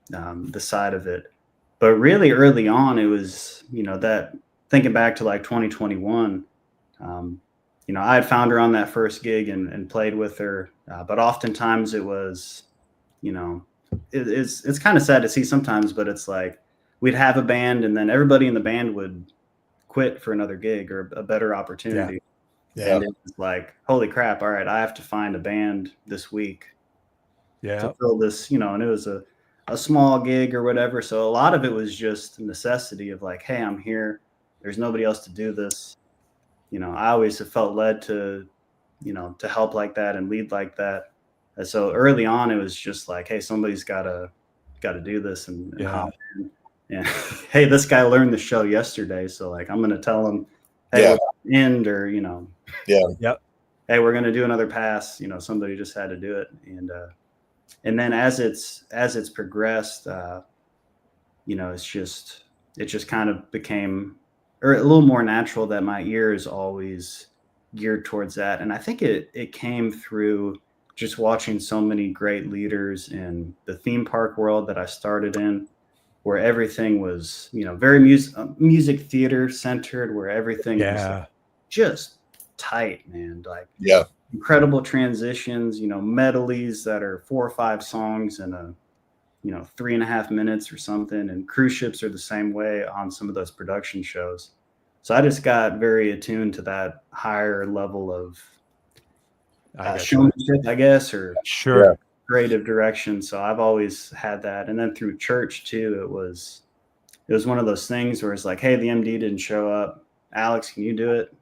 Speaker 3: the side of it. But really early on, it was, that thinking back to like 2021, I had found her on that first gig and played with her. But oftentimes it was, it's kind of sad to see sometimes, but it's like we'd have a band and then everybody in the band would quit for another gig or a better opportunity.
Speaker 2: Yeah.
Speaker 3: And it was like, holy crap. All right. I have to find a band this week to fill this, and it was a small gig or whatever. So a lot of it was just necessity of like, hey, I'm here. There's nobody else to do this. I always have felt led to, to help like that and lead like that. And so early on, it was just like, hey, somebody's got to do this and hop in. And hey, this guy learned the show yesterday, so like I'm going to tell him, hey, end or
Speaker 2: Yeah.
Speaker 1: Yep.
Speaker 3: hey, we're going to do another pass. You know, somebody just had to do it. And then as it's progressed, you know, it just kind of became or a little more natural that my ear is always geared towards that. And I think it came through just watching so many great leaders in the theme park world that I started in, where everything was, you know, very music theater centered, where everything was like just tight, man. Like incredible transitions, you know, medleys that are 4 or 5 songs in a, you know, 3.5 minutes or something. And cruise ships are the same way on some of those production shows. So I just got very attuned to that higher level of showmanship, I guess, or creative direction. So I've always had that. And then through church too, it was one of those things where it's like, hey, the MD didn't show up. Alex, can you do it?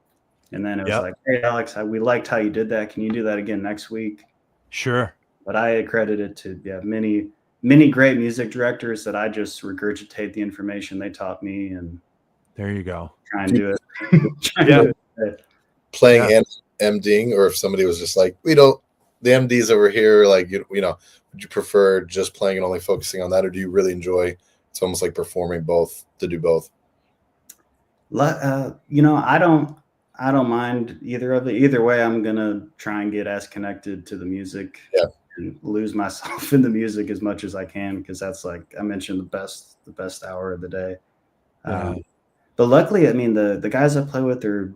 Speaker 3: And then it was like, hey, Alex, we liked how you did that. Can you do that again next week?
Speaker 1: Sure.
Speaker 3: But I accredit it to many great music directors that I just regurgitate the information they taught me, and
Speaker 1: there you go.
Speaker 3: Try and do it.
Speaker 2: Playing and MDing, or if somebody was just like, the MD's over here, like, you know, would you prefer just playing and only focusing on that, or do you really enjoy it's almost like performing both, to do both?
Speaker 3: You know, I don't mind either of it. Either way, I'm gonna try and get as connected to the music and lose myself in the music as much as I can, because that's, like I mentioned, the best hour of the day. But luckily, I mean, the guys I play with are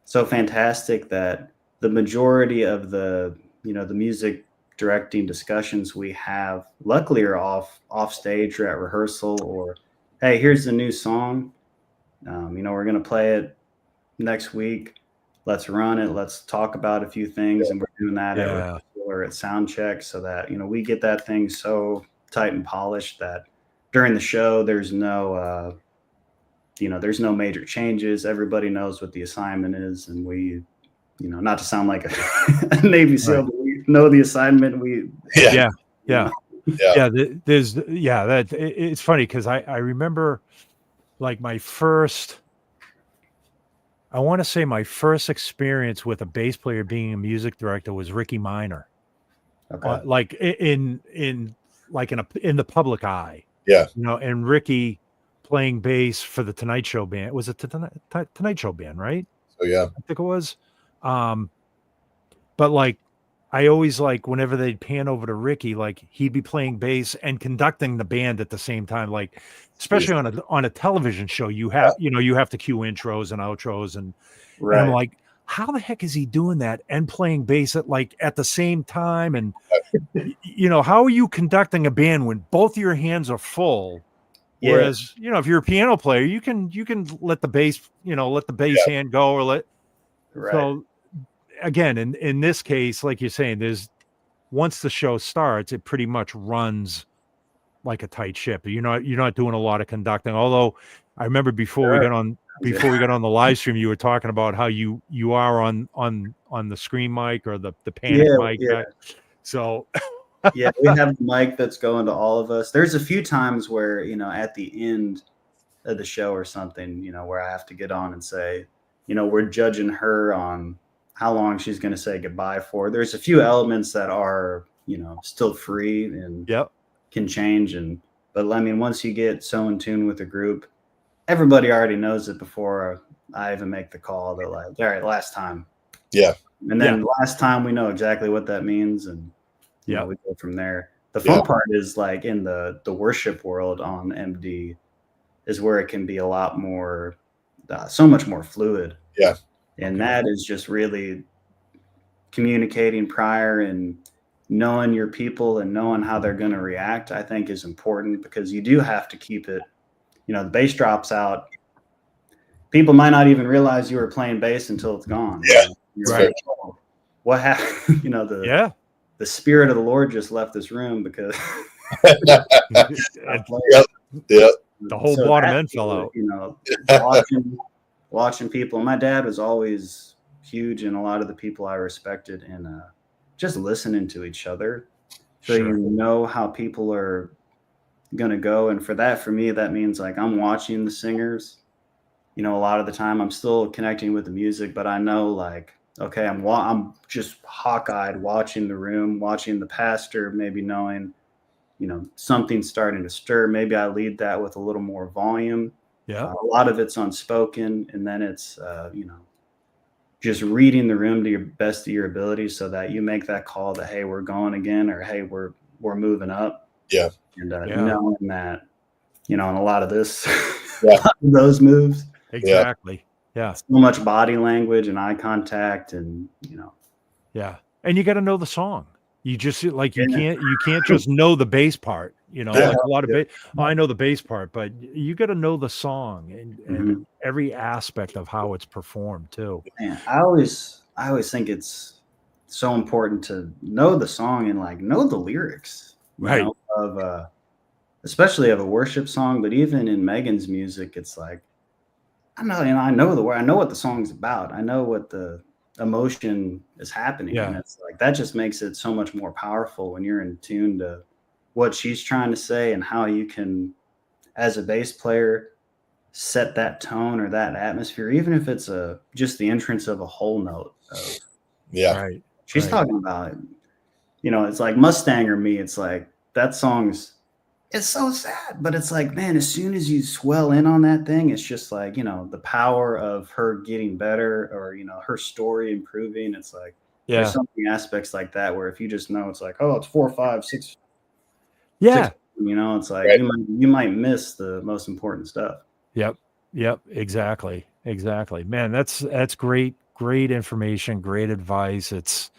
Speaker 3: so fantastic that the majority of the, you know, the music directing discussions we have, luckily, are off stage or at rehearsal, or, hey, here's the new song. You know, we're going to play it next week. Let's run it. Let's talk about a few things. And we're doing that at rehearsal or at sound check, so that, you know, we get that thing so tight and polished that during the show, there's no, you know, there's no major changes. Everybody knows what the assignment is. And we, you know, not to sound like a Navy SEAL, but we know the assignment.
Speaker 1: It's funny because I remember, like, my first experience with a bass player being a music director was Ricky Minor. Like in the public eye.
Speaker 2: Yeah.
Speaker 1: You know, and Ricky playing bass for the Tonight Show band. Was it the Tonight Show band, right?
Speaker 2: Oh yeah,
Speaker 1: I think it was. But like, I always, like, whenever they'd pan over to Ricky, like, he'd be playing bass and conducting the band at the same time. Like, especially on a television show, you have to cue intros and outros, and I'm like, how the heck is he doing that and playing bass at the same time? And you know, how are you conducting a band when both your hands are full? Whereas, you know, if you're a piano player, you can let the bass, hand go, or so again, in this case, like you're saying, once the show starts, it pretty much runs like a tight ship. You're not doing a lot of conducting. Although I remember before we got on the live stream, you were talking about how you are on the screen mic or the panic mic. So
Speaker 3: we have the mic that's going to all of us. There's a few times where, you know, at the end of the show or something, you know, where I have to get on and say, you know, we're judging her on how long she's going to say goodbye for. There's a few elements that are, you know, still free and can change. But I mean, once you get so in tune with the group, everybody already knows it before I even make the call. They're like, all right, last time.
Speaker 2: Yeah.
Speaker 3: And then last time, we know exactly what that means. And you know, we go from there. The fun part is, like, in the worship world on MD is where it can be a lot more, so much more fluid.
Speaker 2: Yeah.
Speaker 3: And that is just really communicating prior and knowing your people and knowing how they're going to react, I think, is important, because you do have to keep it, you know, the bass drops out. People might not even realize you were playing bass until it's gone.
Speaker 2: Yeah.
Speaker 3: Like, what happened? You know, the Spirit of the Lord just left this room because
Speaker 1: the whole bottom end fell out.
Speaker 3: You know, watching people. My dad was always huge in a lot of the people I respected, and just listening to each other, so you know how people are gonna go. And for me, that means, like, I'm watching the singers. You know, a lot of the time I'm still connecting with the music, but I know, like, okay, I'm just hawk-eyed watching the room, watching the pastor, maybe knowing, something's starting to stir. Maybe I lead that with a little more volume.
Speaker 1: Yeah.
Speaker 3: A lot of it's unspoken, and then it's, just reading the room to your best of your ability so that you make that call that, hey, we're going again, or hey, we're moving up.
Speaker 2: Yeah.
Speaker 3: And knowing that, and a lot of this,
Speaker 2: Yeah.
Speaker 3: a lot of those moves.
Speaker 1: Exactly. Yeah.
Speaker 3: So much body language and eye contact, and
Speaker 1: Yeah. And you got to know the song. You just like you can't just know the bass part, like a lot of bass. Oh, I know the bass part, but you got to know the song and every aspect of how it's performed too.
Speaker 3: Man, I always think it's so important to know the song and like know the lyrics,
Speaker 1: right?
Speaker 3: Of especially of a worship song, but even in Megan's music, it's like I know the word, I know what the song's about, I know what the emotion is happening, and it's like that just makes it so much more powerful when you're in tune to what she's trying to say and how you can, as a bass player, set that tone or that atmosphere, even if it's just the entrance of a whole note of,
Speaker 1: right,
Speaker 3: she's talking about, it's like Mustang or Me. It's like that it's so sad, but it's like, man, as soon as you swell in on that thing, it's just like, the power of her getting better, or, her story improving. It's like, there's so many aspects like that where if you just know, it's like, oh, it's 4, 5, 6.
Speaker 1: Yeah.
Speaker 3: 6, it's like you might miss the most important stuff.
Speaker 1: Yep. Exactly. Man, that's great information, great advice. It's,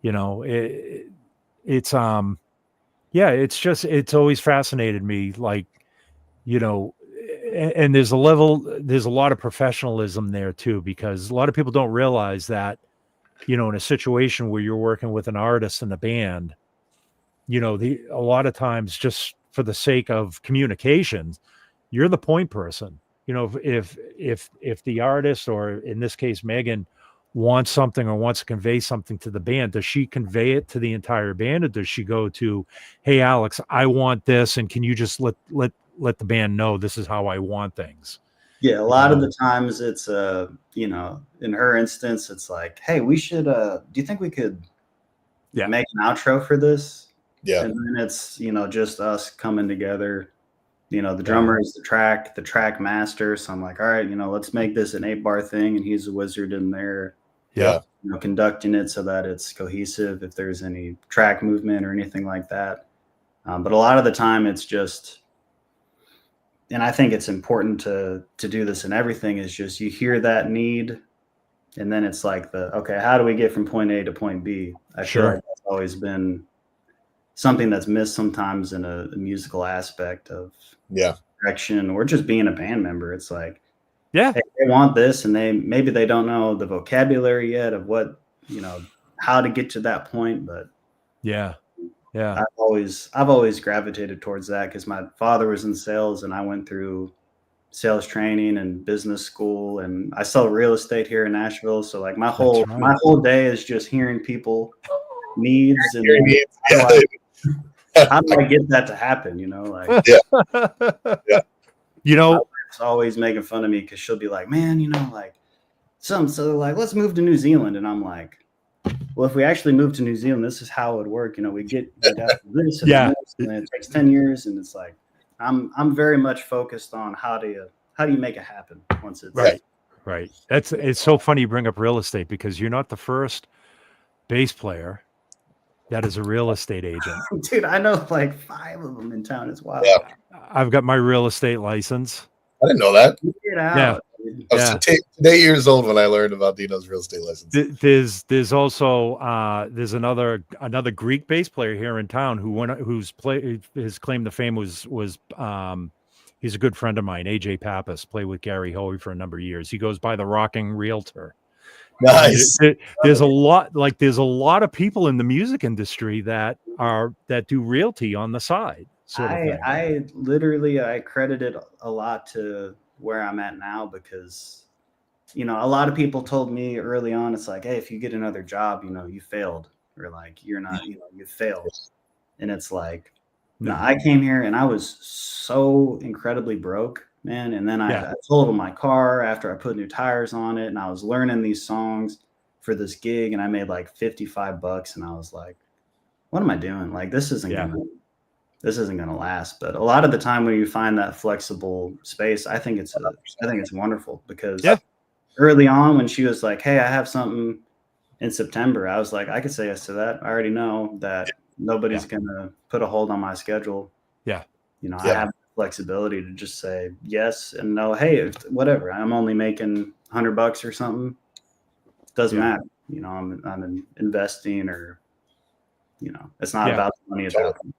Speaker 1: it's always fascinated me, like, and there's a lot of professionalism there too, because a lot of people don't realize that, in a situation where you're working with an artist and a band, a lot of times, just for the sake of communications, you're the point person. If the artist, or in this case Megan, wants something or wants to convey something to the band, does she convey it to the entire band, or does she go to, hey Alex, I want this, and can you just let the band know this is how I want things?
Speaker 3: Yeah, a lot of the times it's in her instance, it's like, hey, we should do you think we could make an outro for this?
Speaker 2: Yeah.
Speaker 3: And then it's just us coming together. The drummer is the track master. So I'm like, all right, let's make this an 8-bar thing, and he's a wizard in there.
Speaker 2: Yeah.
Speaker 3: Conducting it so that it's cohesive if there's any track movement or anything like that. But a lot of the time it's just, and I think it's important to do this in everything, is just you hear that need, and then it's like okay, how do we get from point A to point B? I feel like that's always been something that's missed sometimes in a musical aspect of direction, or just being a band member. It's like, hey, they want this, and maybe they don't know the vocabulary yet of what, how to get to that point. But I've always gravitated towards that, because my father was in sales, and I went through sales training and business school, and I sell real estate here in Nashville. So like my whole day is just hearing people needs, and how do I get that to happen? It's always making fun of me, because she'll be like, man, so like, let's move to New Zealand. And I'm like, well, if we actually move to New Zealand, this is how it would work. We get this and this, and it takes 10 years. And it's like, I'm very much focused on how do you make it happen once it's
Speaker 1: right. It's so funny you bring up real estate, because you're not the first bass player that is a real estate agent.
Speaker 3: Dude, I know like 5 of them in town. It's wild.
Speaker 2: Yeah.
Speaker 1: I've got my real estate license.
Speaker 2: I didn't know that.
Speaker 3: Get out.
Speaker 2: I was 8 years old when I learned about Dino's real estate license.
Speaker 1: There's also there's another Greek bass player here in town whose claim to fame was he's a good friend of mine, AJ Pappas, played with Gary Hoey for a number of years. He goes by the Rocking Realtor.
Speaker 2: Nice.
Speaker 1: There's a lot of people in the music industry that do realty on the side.
Speaker 3: I literally credit it a lot to where I'm at now, because a lot of people told me early on, it's like, hey, if you get another job, you failed, or like you're not, you failed. And it's like, no, I came here and I was so incredibly broke, man. And then I totaled my car after I put new tires on it, and I was learning these songs. for this gig, and I made like $55, and I was like, what am I doing? Like, this isn't gonna last. But a lot of the time when you find that flexible space, I think it's wonderful, because early on when she was like, hey, I have something in September, I was like, I could say yes to that. I already know that nobody's gonna put a hold on my schedule.
Speaker 1: Yeah.
Speaker 3: You know, I have flexibility to just say yes and no. Hey, whatever. I'm only making $100 or something. Doesn't matter. You know, I'm investing, or, you know, it's not about the money. It's about the money.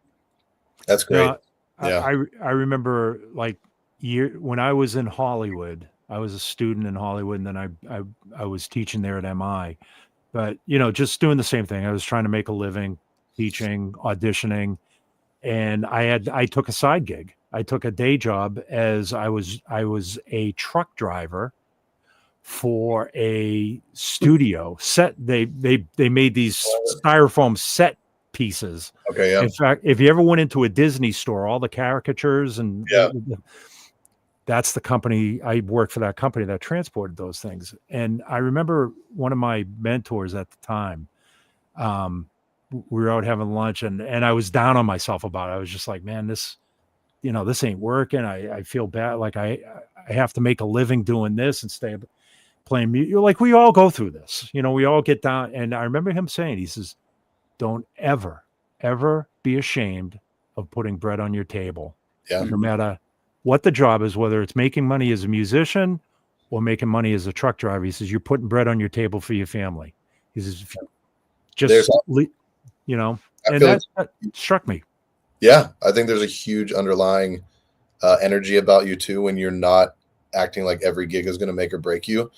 Speaker 2: That's great.
Speaker 1: I remember, like, when I was in Hollywood, I was a student in Hollywood, and then I was teaching there at MI. But, you know, just doing the same thing. I was trying to make a living, teaching, auditioning, and I took a side gig. I took a day job as I was a truck driver for a studio set. They made these styrofoam set pieces.
Speaker 2: Okay, yeah.
Speaker 1: In fact, if you ever went into a Disney store, all the caricatures and that's the company. I worked for that company that transported those things. And I remember one of my mentors at the time, we were out having lunch, and I was down on myself about it. I was just like, man, this ain't working. I feel bad. Like I have to make a living doing this and stay playing music. Like, we all go through this, you know, we all get down. And I remember him saying, he says, don't ever be ashamed of putting bread on your table.
Speaker 2: Yeah.
Speaker 1: No matter what the job is, whether it's making money as a musician or making money as a truck driver. He says, you're putting bread on your table for your family. He says, you know, and that struck me.
Speaker 2: Yeah. I think there's a huge underlying energy about you too, when you're not acting like every gig is going to make or break you.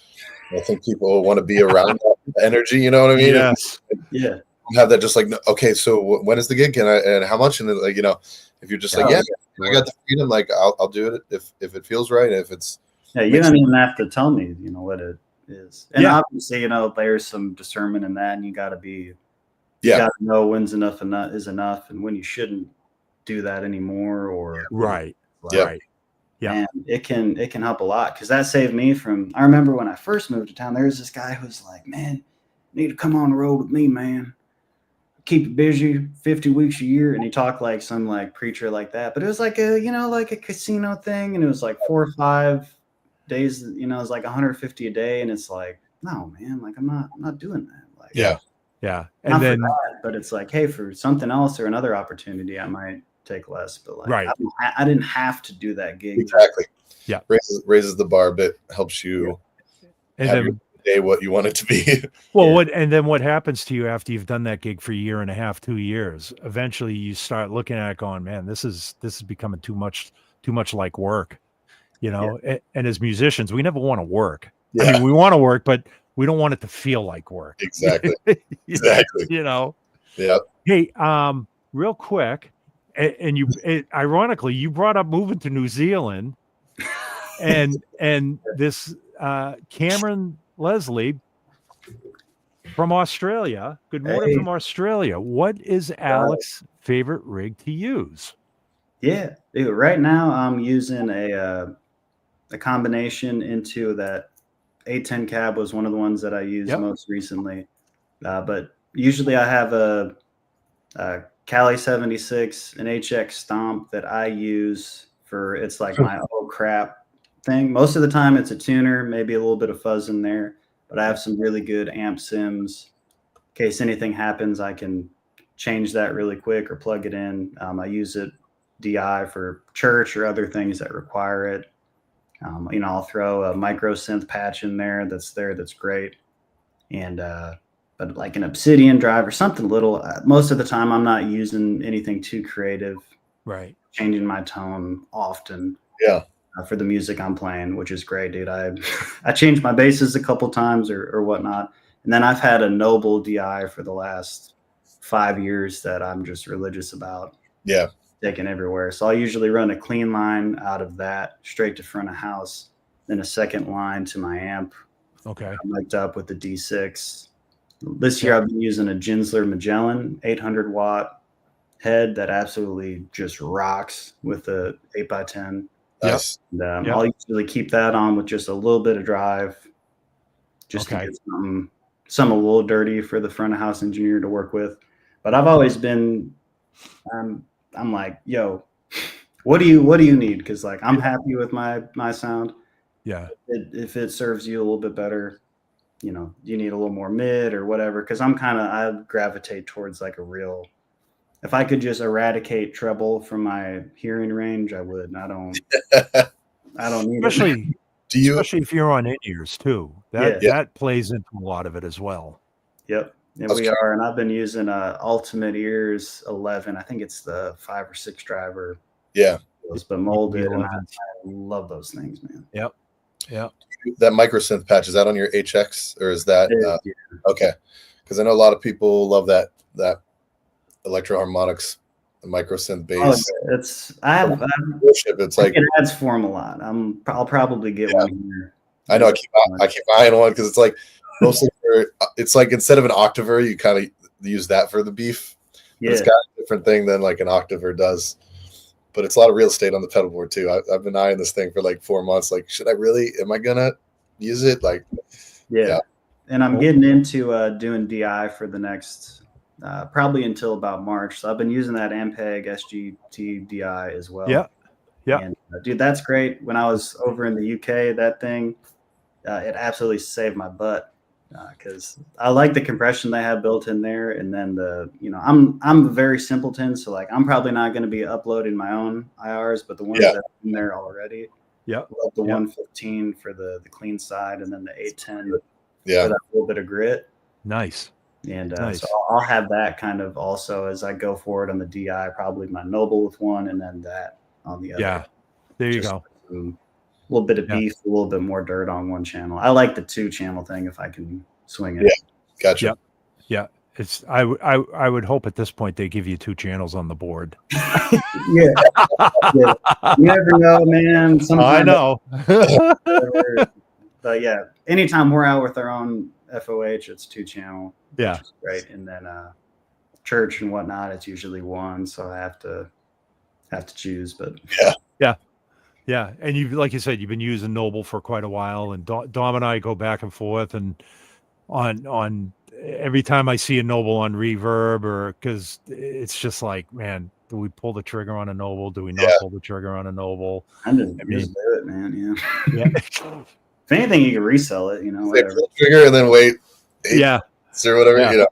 Speaker 2: I think people want to be around that energy. You know what I mean?
Speaker 1: Yes.
Speaker 2: Yeah. Have that just like, okay, so when is the gig? And how much? And then, like, you know, if you're just like, I got the freedom, like I'll do it if it feels right. If it's
Speaker 3: you don't even have to tell me, you know, what it is. And obviously, you know, there's some discernment in that, and you got to know when's enough is enough, and when you shouldn't do that anymore, or
Speaker 1: right. Yeah.
Speaker 3: And it can help a lot, because that saved me from. I remember when I first moved to town, there was this guy who was like, man, you need to come on the road with me, man. Keep it busy, 50 weeks a year. And he talked like some like preacher like that, but it was like like a casino thing. And it was like 4 or 5 days, you know, it was like 150 a day. And it's like, no, man, like I'm not doing that. Like,
Speaker 1: yeah. And then,
Speaker 3: but it's like, hey, for something else or another opportunity, I might take less, but like,
Speaker 1: right.
Speaker 3: I didn't have to do that gig.
Speaker 2: Exactly.
Speaker 1: Yeah.
Speaker 2: Raises the bar a bit, helps you
Speaker 1: and
Speaker 2: have
Speaker 1: then,
Speaker 2: your day what you want it to be.
Speaker 1: Well, what happens to you after you've done that gig for a year and a half, 2 years? Eventually you start looking at it going, man, this is becoming too much like work, you know? And as musicians, we never want to work. I mean, we want to work, but we don't want it to feel like work.
Speaker 2: Exactly.
Speaker 1: You know?
Speaker 2: Yeah.
Speaker 1: Hey, real quick, and ironically, you brought up moving to New Zealand, and this Cameron Leslie from Australia. Good morning from Australia. What is Alex's favorite rig to use?
Speaker 3: Yeah, dude, right now I'm using a combination into that 810 cab was one of the ones that I used most recently. But usually I have a Cali 76, an HX Stomp that I use for, it's like my oh crap thing. Most of the time it's a tuner, maybe a little bit of fuzz in there, but I have some really good amp sims. In case anything happens, I can change that really quick or plug it in. I use it DI for church or other things that require it. You know, I'll throw a micro synth patch in there that's great. And but like an Obsidian drive or something little, most of the time I'm not using anything too creative.
Speaker 1: Right.
Speaker 3: Changing my tone often.
Speaker 2: Yeah.
Speaker 3: For the music I'm playing, which is great, dude. I changed my basses a couple times or whatnot. And then I've had a Noble DI for the last 5 years that I'm just religious about.
Speaker 2: Yeah.
Speaker 3: Taking everywhere. So I usually run a clean line out of that straight to front of house, then a second line to my amp.
Speaker 1: Okay.
Speaker 3: I'm mic'd up with the D6. This year I've been using a Ginsler Magellan 800 watt head that absolutely just rocks with the 8x10.
Speaker 2: Nice.
Speaker 3: And, I'll usually keep that on with just a little bit of drive, just to
Speaker 1: Okay.
Speaker 3: get something some a little dirty for the front of house engineer to work with. But I've always been, I'm like, yo, what do you need? Because like I'm happy with my sound.
Speaker 1: Yeah.
Speaker 3: If it serves you a little bit better, you know, you need a little more mid or whatever. Because I gravitate towards like a real. If I could just eradicate treble from my hearing range, I would. I don't need
Speaker 1: Especially
Speaker 2: Do you?
Speaker 1: especially if you're on in-ears too.
Speaker 3: Yeah.
Speaker 1: That plays into a lot of it as well.
Speaker 3: Yep. And
Speaker 2: That's
Speaker 3: we
Speaker 2: true.
Speaker 3: are. And I've been using Ultimate Ears 11. I think it's the 5 or 6 driver.
Speaker 2: Yeah.
Speaker 3: But molded. And I
Speaker 1: 11s.
Speaker 3: love those things, man.
Speaker 1: Yep.
Speaker 2: That microsynth patch, is that on your HX or is that
Speaker 3: Yeah.
Speaker 2: okay? Because I know a lot of people love that electro harmonics, the microsynth bass.
Speaker 3: Oh, it's I have
Speaker 2: Worship. It's like
Speaker 3: it adds form a lot. I'll probably get one here.
Speaker 2: I know I keep eyeing one because it's like mostly it's like instead of an octaver, you kind of use that for the beef. But it's got a different thing than like an octaver does. But it's a lot of real estate on the pedal board too. I've been eyeing this thing for like 4 months. Like, am I gonna use it? Like,
Speaker 3: yeah. And I'm getting into doing DI for the next probably until about March. So I've been using that Ampeg SGT DI as well.
Speaker 1: Yeah.
Speaker 3: And dude, that's great. When I was over in the UK, that thing, it absolutely saved my butt because I like the compression they have built in there. And then I'm a very simpleton. So like, I'm probably not going to be uploading my own IRs, but the ones that are in there already.
Speaker 1: Yeah.
Speaker 3: Love the 115 for the clean side and then the 810 for
Speaker 2: yeah,
Speaker 3: that little bit of grit.
Speaker 1: Nice.
Speaker 3: And
Speaker 1: Nice.
Speaker 3: so I'll have that kind of also as I go forward on the DI, probably my Noble with one and then that on the other.
Speaker 1: Yeah. There you go.
Speaker 3: A little bit of beef, a little bit more dirt on one channel. I like the 2-channel thing if I can swing it.
Speaker 2: Yeah. Gotcha.
Speaker 1: Yeah. It's I would hope at this point they give you 2 channels on the board.
Speaker 3: Yeah. You never know, man.
Speaker 1: I know.
Speaker 3: But yeah, anytime we're out with our own FOH, it's 2-channel.
Speaker 1: Yeah.
Speaker 3: Right. And then church and whatnot, it's usually 1. So I have to choose. But
Speaker 1: Yeah. And you, like you said, you've been using Noble for quite a while, and Dom and I go back and forth, and on every time I see a Noble on reverb, or because it's just like, man, do we pull the trigger on a Noble? Do we not pull the trigger on a Noble?
Speaker 3: Just do it, man.
Speaker 1: Yeah.
Speaker 3: If anything, you can resell it, whatever.
Speaker 2: Pull the trigger and then wait.
Speaker 1: Yeah.
Speaker 2: Or whatever,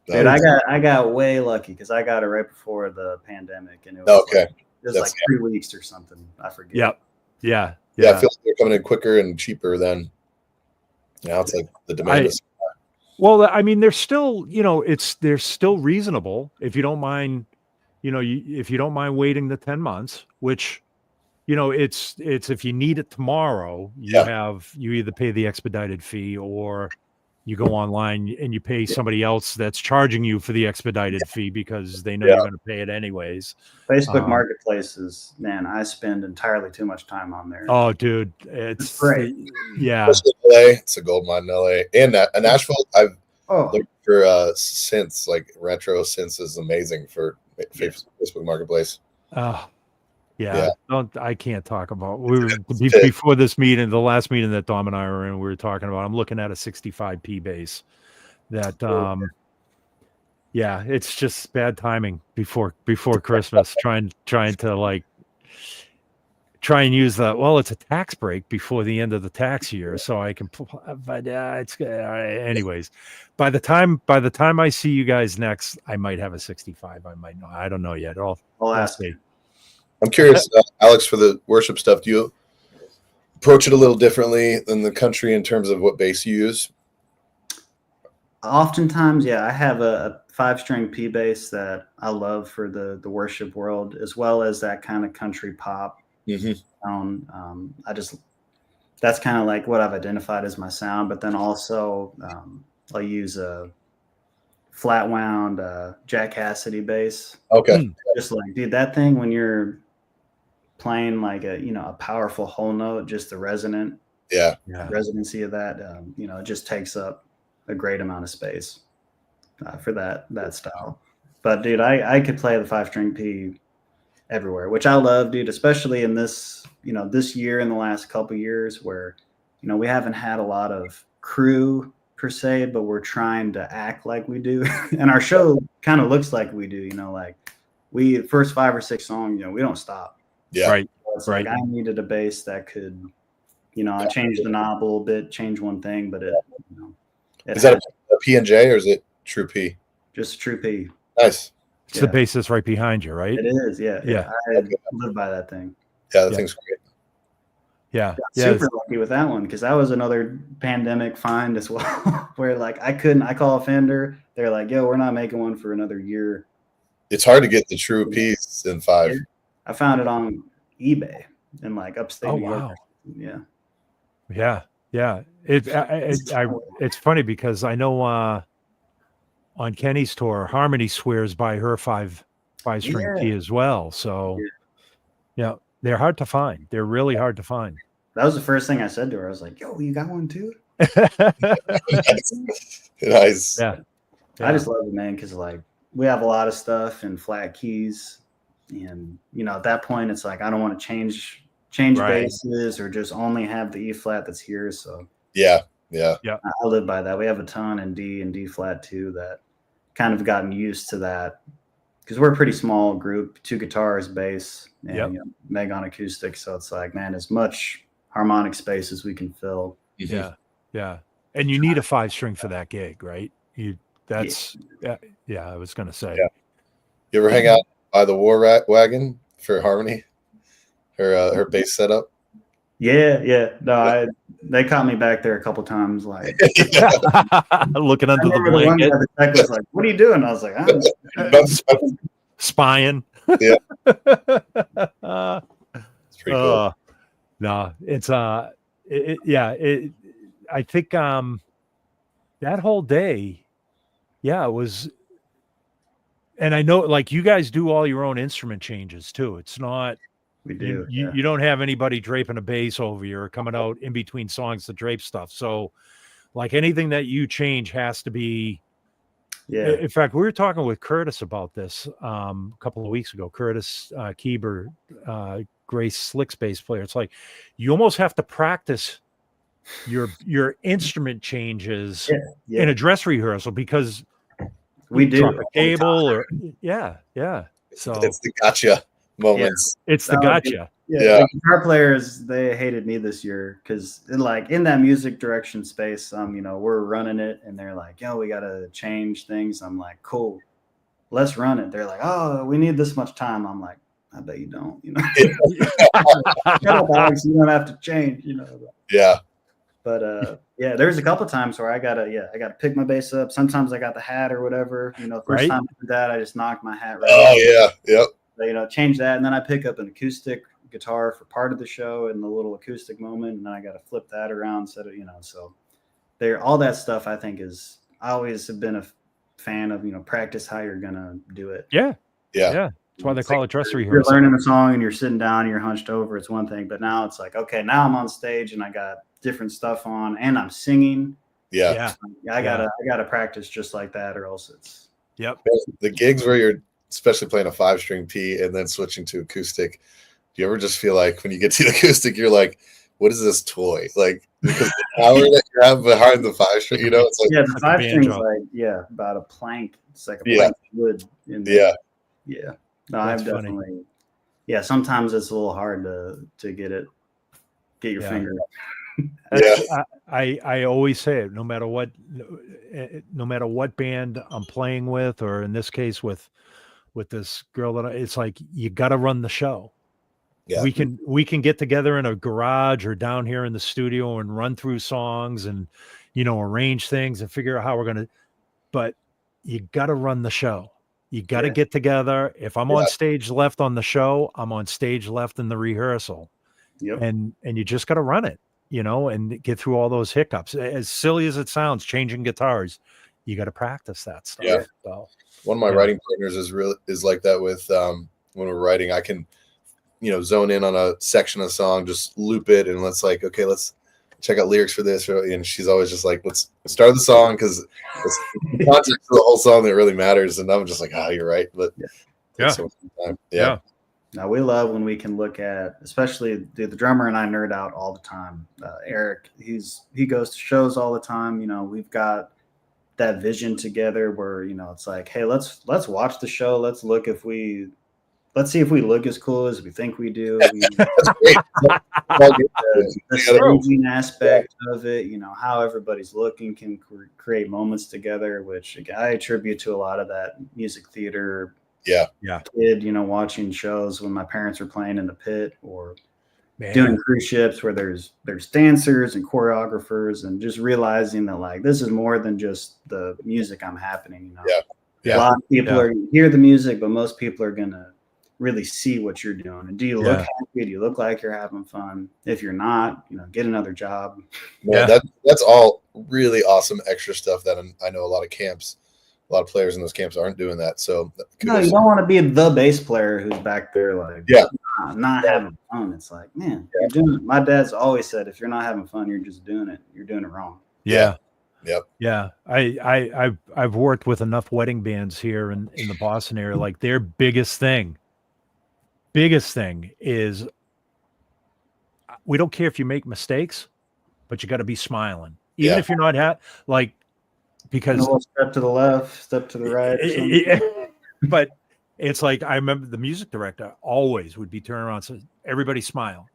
Speaker 3: Dude, I got way lucky because I got it right before the pandemic, and it was
Speaker 2: okay.
Speaker 3: It was like 3 weeks or something. I forget.
Speaker 2: Yeah. I feel like they're coming in quicker and cheaper than now. It's like the demand is.
Speaker 1: Well, I mean, they're still, they're still reasonable if you don't mind, if you don't mind waiting the 10 months, which, it's if you need it tomorrow, you either pay the expedited fee or you go online and you pay somebody else that's charging you for the expedited fee because they know you're going to pay it anyways.
Speaker 3: Facebook Marketplace man, I spend entirely too much time on there.
Speaker 1: Oh, dude, it's
Speaker 3: great.
Speaker 1: Yeah.
Speaker 2: Especially in LA, it's a gold mine in LA. And Nashville, I've looked for synths, like retro synths is amazing for Facebook Marketplace.
Speaker 1: Yeah. I can't talk about. Before this meeting, the last meeting that Dom and I were in, we were talking about. I'm looking at a 65p bass. That it's just bad timing before Christmas. trying to try and use it's a tax break before the end of the tax year, so I can. But it's anyways. By the time I see you guys next, I might have a 65. I might not. I don't know yet. I'll
Speaker 3: ask
Speaker 1: you.
Speaker 2: I'm curious, Alex, for the worship stuff, do you approach it a little differently than the country in terms of what bass you use?
Speaker 3: Oftentimes, I have a 5-string P bass that I love for the worship world, as well as that kind of country pop sound. That's kind of like what I've identified as my sound, but then also I'll use a flat wound Jack Cassidy bass.
Speaker 2: Okay.
Speaker 3: Just like, dude, that thing when you're playing like a powerful whole note, just the resonancy of that, it just takes up a great amount of space for that style. But dude, I could play the 5-string P everywhere, which I love, dude, especially in this year, in the last couple of years where, we haven't had a lot of crew per se, but we're trying to act like we do. And our show kind of looks like we do, you know, like we first 5 or 6 songs, you know, we don't stop.
Speaker 2: Yeah.
Speaker 1: Right.
Speaker 3: So it's like I needed a bass that could, you know, I changed the knob a little bit, change one thing, but it, you know,
Speaker 2: Is that a P&J or is it true P?
Speaker 3: just true P.
Speaker 2: Nice.
Speaker 1: It's the bass that's right behind you, right?
Speaker 3: It is, yeah.
Speaker 1: Yeah.
Speaker 3: I live by that thing.
Speaker 2: Yeah, that thing's great.
Speaker 1: Yeah.
Speaker 3: Super lucky with that one because that was another pandemic find as well, where like I call a Fender, they're like, yo, we're not making one for another year.
Speaker 2: It's hard to get the true P's in 5.
Speaker 3: I found it on eBay in like upstate New York. Yeah.
Speaker 1: Yeah. Yeah. It's funny because I know on Kenny's tour, Harmony swears by her 5-string P as well. So yeah, they're hard to find. They're really hard to find.
Speaker 3: That was the first thing I said to her. I was like, yo, you got one too?
Speaker 2: Nice.
Speaker 1: Yeah.
Speaker 3: I just love it, man, because like we have a lot of stuff in flat keys. And, you know, at that point, it's like I don't want to change basses or just only have the E flat that's here. So
Speaker 2: yeah.
Speaker 3: I live by that. We have a ton in D and D flat too that kind of gotten used to that because we're a pretty small group, 2 guitars, bass, and you know, Meg on acoustic. So it's like, man, as much harmonic space as we can fill.
Speaker 1: Yeah. Yeah. And you need a 5-string for that gig, right? I was going to say.
Speaker 2: Yeah. You ever hang out by the War Wagon for Harmony? Her bass setup?
Speaker 3: Yeah. No, they caught me back there a couple times, like
Speaker 1: looking under the blanket.
Speaker 3: The tech was like, "What are you doing?" I was like,
Speaker 1: "I'm spying."
Speaker 2: Yeah, it's pretty cool.
Speaker 1: No, it's I think that whole day, it was. And I know, like, you guys do all your own instrument changes too. It's not.
Speaker 3: We do.
Speaker 1: You don't have anybody draping a bass over you or coming out in between songs to drape stuff. So, like, anything that you change has to be.
Speaker 3: Yeah.
Speaker 1: In fact, we were talking with Curtis about this a couple of weeks ago. Curtis Kieber, Grace Slick's bass player. It's like you almost have to practice your instrument changes in a dress rehearsal because
Speaker 3: we do
Speaker 1: drop a cable or So
Speaker 2: it's the gotcha moments.
Speaker 1: It's the gotcha.
Speaker 3: The guitar players, they hated me this year because like in that music direction space, you know, we're running it and they're like, yo, we gotta change things. I'm like, cool, let's run it. They're like, oh, we need this much time. I'm like, I bet you don't, you know. Shut up, Alex, you don't have to change, you know.
Speaker 2: Yeah.
Speaker 3: But there's a couple times where I gotta pick my bass up. Sometimes I got the hat or whatever. You know, first time I did that, I just knocked my hat right.
Speaker 2: Oh yep.
Speaker 3: You know, change that, and then I pick up an acoustic guitar for part of the show in the little acoustic moment, and then I got to flip that around, so there, all that stuff I think is, I always have been a fan of, you know, practice how you're gonna do it.
Speaker 1: Yeah. That's why they call it dress rehearsal.
Speaker 3: You're learning a song and you're sitting down and you're hunched over, it's one thing, but now it's like, okay, now I'm on stage and I got different stuff on and I'm singing. I gotta practice just like that, or else it's
Speaker 2: the gigs where you're especially playing a 5-string P and then switching to acoustic. Do you ever just feel like when you get to the acoustic, you're like, what is this toy? Like, because the power that you have behind the 5-string, you know, it's like,
Speaker 3: the 5-string is like, about a plank. It's like a plank of wood. No, I've definitely, sometimes it's a little hard to get your finger.
Speaker 1: I always say it, no matter what band I'm playing with, or in this case with this girl it's like, you got to run the show. Yeah. We can get together in a garage or down here in the studio and run through songs and, you know, arrange things and figure out how we're going to, but you got to run the show. You got to get together. If I'm on stage left on the show, I'm on stage left in the rehearsal. And you just got to run it, you know, and get through all those hiccups. As silly as it sounds, changing guitars, you got to practice that stuff.
Speaker 2: Yeah.
Speaker 1: So,
Speaker 2: one of my writing partners is like that with when we're writing, I can, you know, zone in on a section of a song, just loop it, and let's check out lyrics for this. And she's always just like, let's start the song because it's the context of the whole song that really matters. And I'm just like, you're right. But
Speaker 1: Yeah.
Speaker 3: Now we love when we can look at, especially the drummer and I nerd out all the time. Eric, he goes to shows all the time. You know, we've got that vision together where, you know, it's like, hey, let's watch the show. Let's see if we look as cool as we think we do.
Speaker 2: That's great.
Speaker 3: The staging aspect of it, you know, how everybody's looking can create moments together, which I attribute to a lot of that music theater.
Speaker 2: Yeah.
Speaker 3: Kid, you know, watching shows when my parents were playing in the pit or doing cruise ships where there's dancers and choreographers, and just realizing that like this is more than just the music I'm happening. You know, a lot of people are gonna hear the music, but most people are gonna really see what you're doing. And do you look happy? Do you look like you're having fun? If you're not, you know, get another job.
Speaker 2: That's all really awesome extra stuff that I know a lot of players in those camps aren't doing that. So
Speaker 3: no, you don't want to be the bass player who's back there like not having fun. It's like, man, you're doing. My dad's always said, if you're not having fun, you're just doing it. You're doing it wrong.
Speaker 1: Yeah.
Speaker 2: Yep.
Speaker 1: Yeah. I've worked with enough wedding bands here in the Boston area. Like their biggest thing is we don't care if you make mistakes, but you got to be smiling, even if you're not because
Speaker 3: step to the left, step to the right.
Speaker 1: But it's like, I remember the music director always would be turning around and say, everybody smile.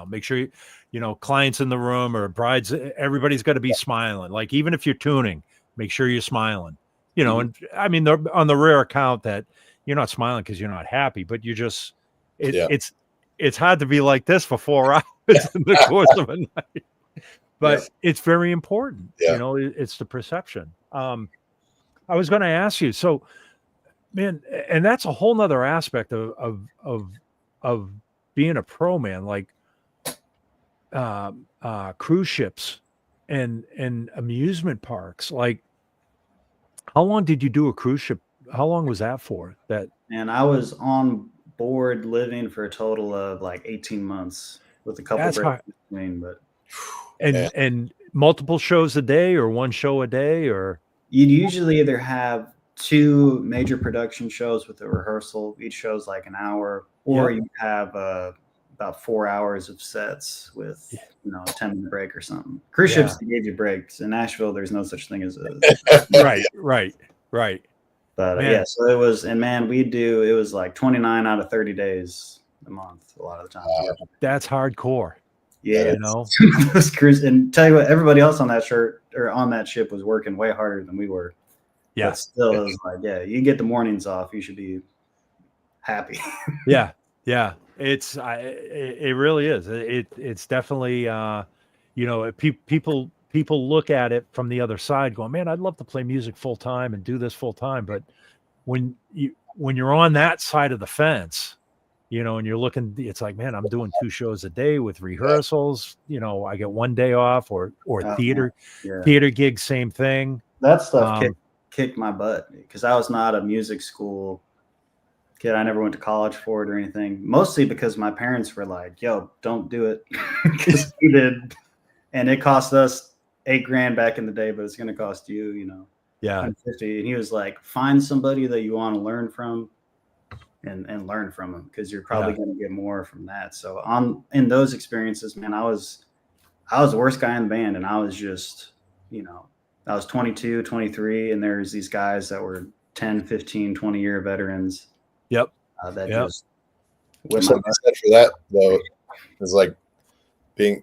Speaker 1: Make sure you know, clients in the room or brides, everybody's got to be smiling. Like, even if you're tuning, make sure you're smiling, you know. And I mean, on the rare account that you're not smiling because you're not happy, but you just, it's hard to be like this for 4 hours in the course of a night. But it's very important. You know, it's the perception. I was going to ask you, so, man, and that's a whole nother aspect of being a pro, man, like cruise ships and amusement parks. Like, how long did you do a cruise ship? How long was that for?
Speaker 3: And I was on board living for a total of like 18 months with a couple breaks between, but
Speaker 1: and multiple shows a day or one show a day, or
Speaker 3: you'd usually either have 2 major production shows with a rehearsal. Each show's like an hour, or you have about 4 hours of sets with, you know, a 10-minute break or something. Cruise ships gave you breaks. In Nashville, there's no such thing as a
Speaker 1: right.
Speaker 3: But so it was, and man, it was like 29 out of 30 days a month a lot of the time.
Speaker 1: That's hardcore.
Speaker 3: Yeah,
Speaker 1: you know,
Speaker 3: those cruise, and tell you what, everybody else on that ship was working way harder than we were.
Speaker 1: Yeah,
Speaker 3: but still, it was like, you get the mornings off, you should be happy.
Speaker 1: Yeah. It really is. It's definitely you know, people look at it from the other side, going, man, I'd love to play music full time and do this full time, but when you're on that side of the fence, you know, and you're looking, it's like, man, I'm doing 2 shows a day with rehearsals. You know, I get 1 day off, or theater gigs, same thing.
Speaker 3: That stuff kicked my butt because I was not a music school kid. I never went to college for it or anything, mostly because my parents were like, yo, don't do it, because we did. And it cost us $8,000 back in the day, but it's going to cost you, you know, $150. And he was like, find somebody that you want to learn from. And learn from them, because you're probably going to get more from that. So in those experiences, man, I was the worst guy in the band, and I was just, you know, I was 22, 23, and there's these guys that were 10, 15, 20-year veterans.
Speaker 1: Just
Speaker 2: something said for that though is like being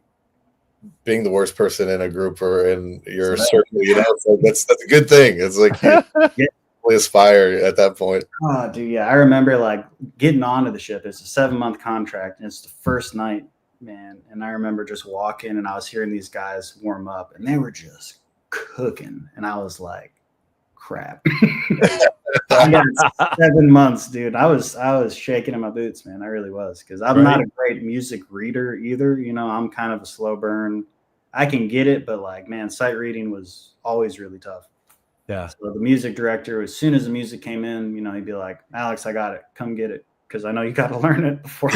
Speaker 2: the worst person in a group or in your circle. You know, it's like that's a good thing. It's like aspire at that point.
Speaker 3: Oh, dude, yeah. I remember like getting onto the ship. It's a 7-month contract, and it's the first night, man. And I remember just walking, and I was hearing these guys warm up, and they were just cooking. And I was like, crap. I got 7 months, dude. I was shaking in my boots, man. I really was, because I'm not a great music reader either. You know, I'm kind of a slow burn. I can get it, but like, man, sight reading was always really tough.
Speaker 1: Yeah.
Speaker 3: So the music director, as soon as the music came in, you know, he'd be like, Alex, I got it. Come get it, because I know you got to learn it before.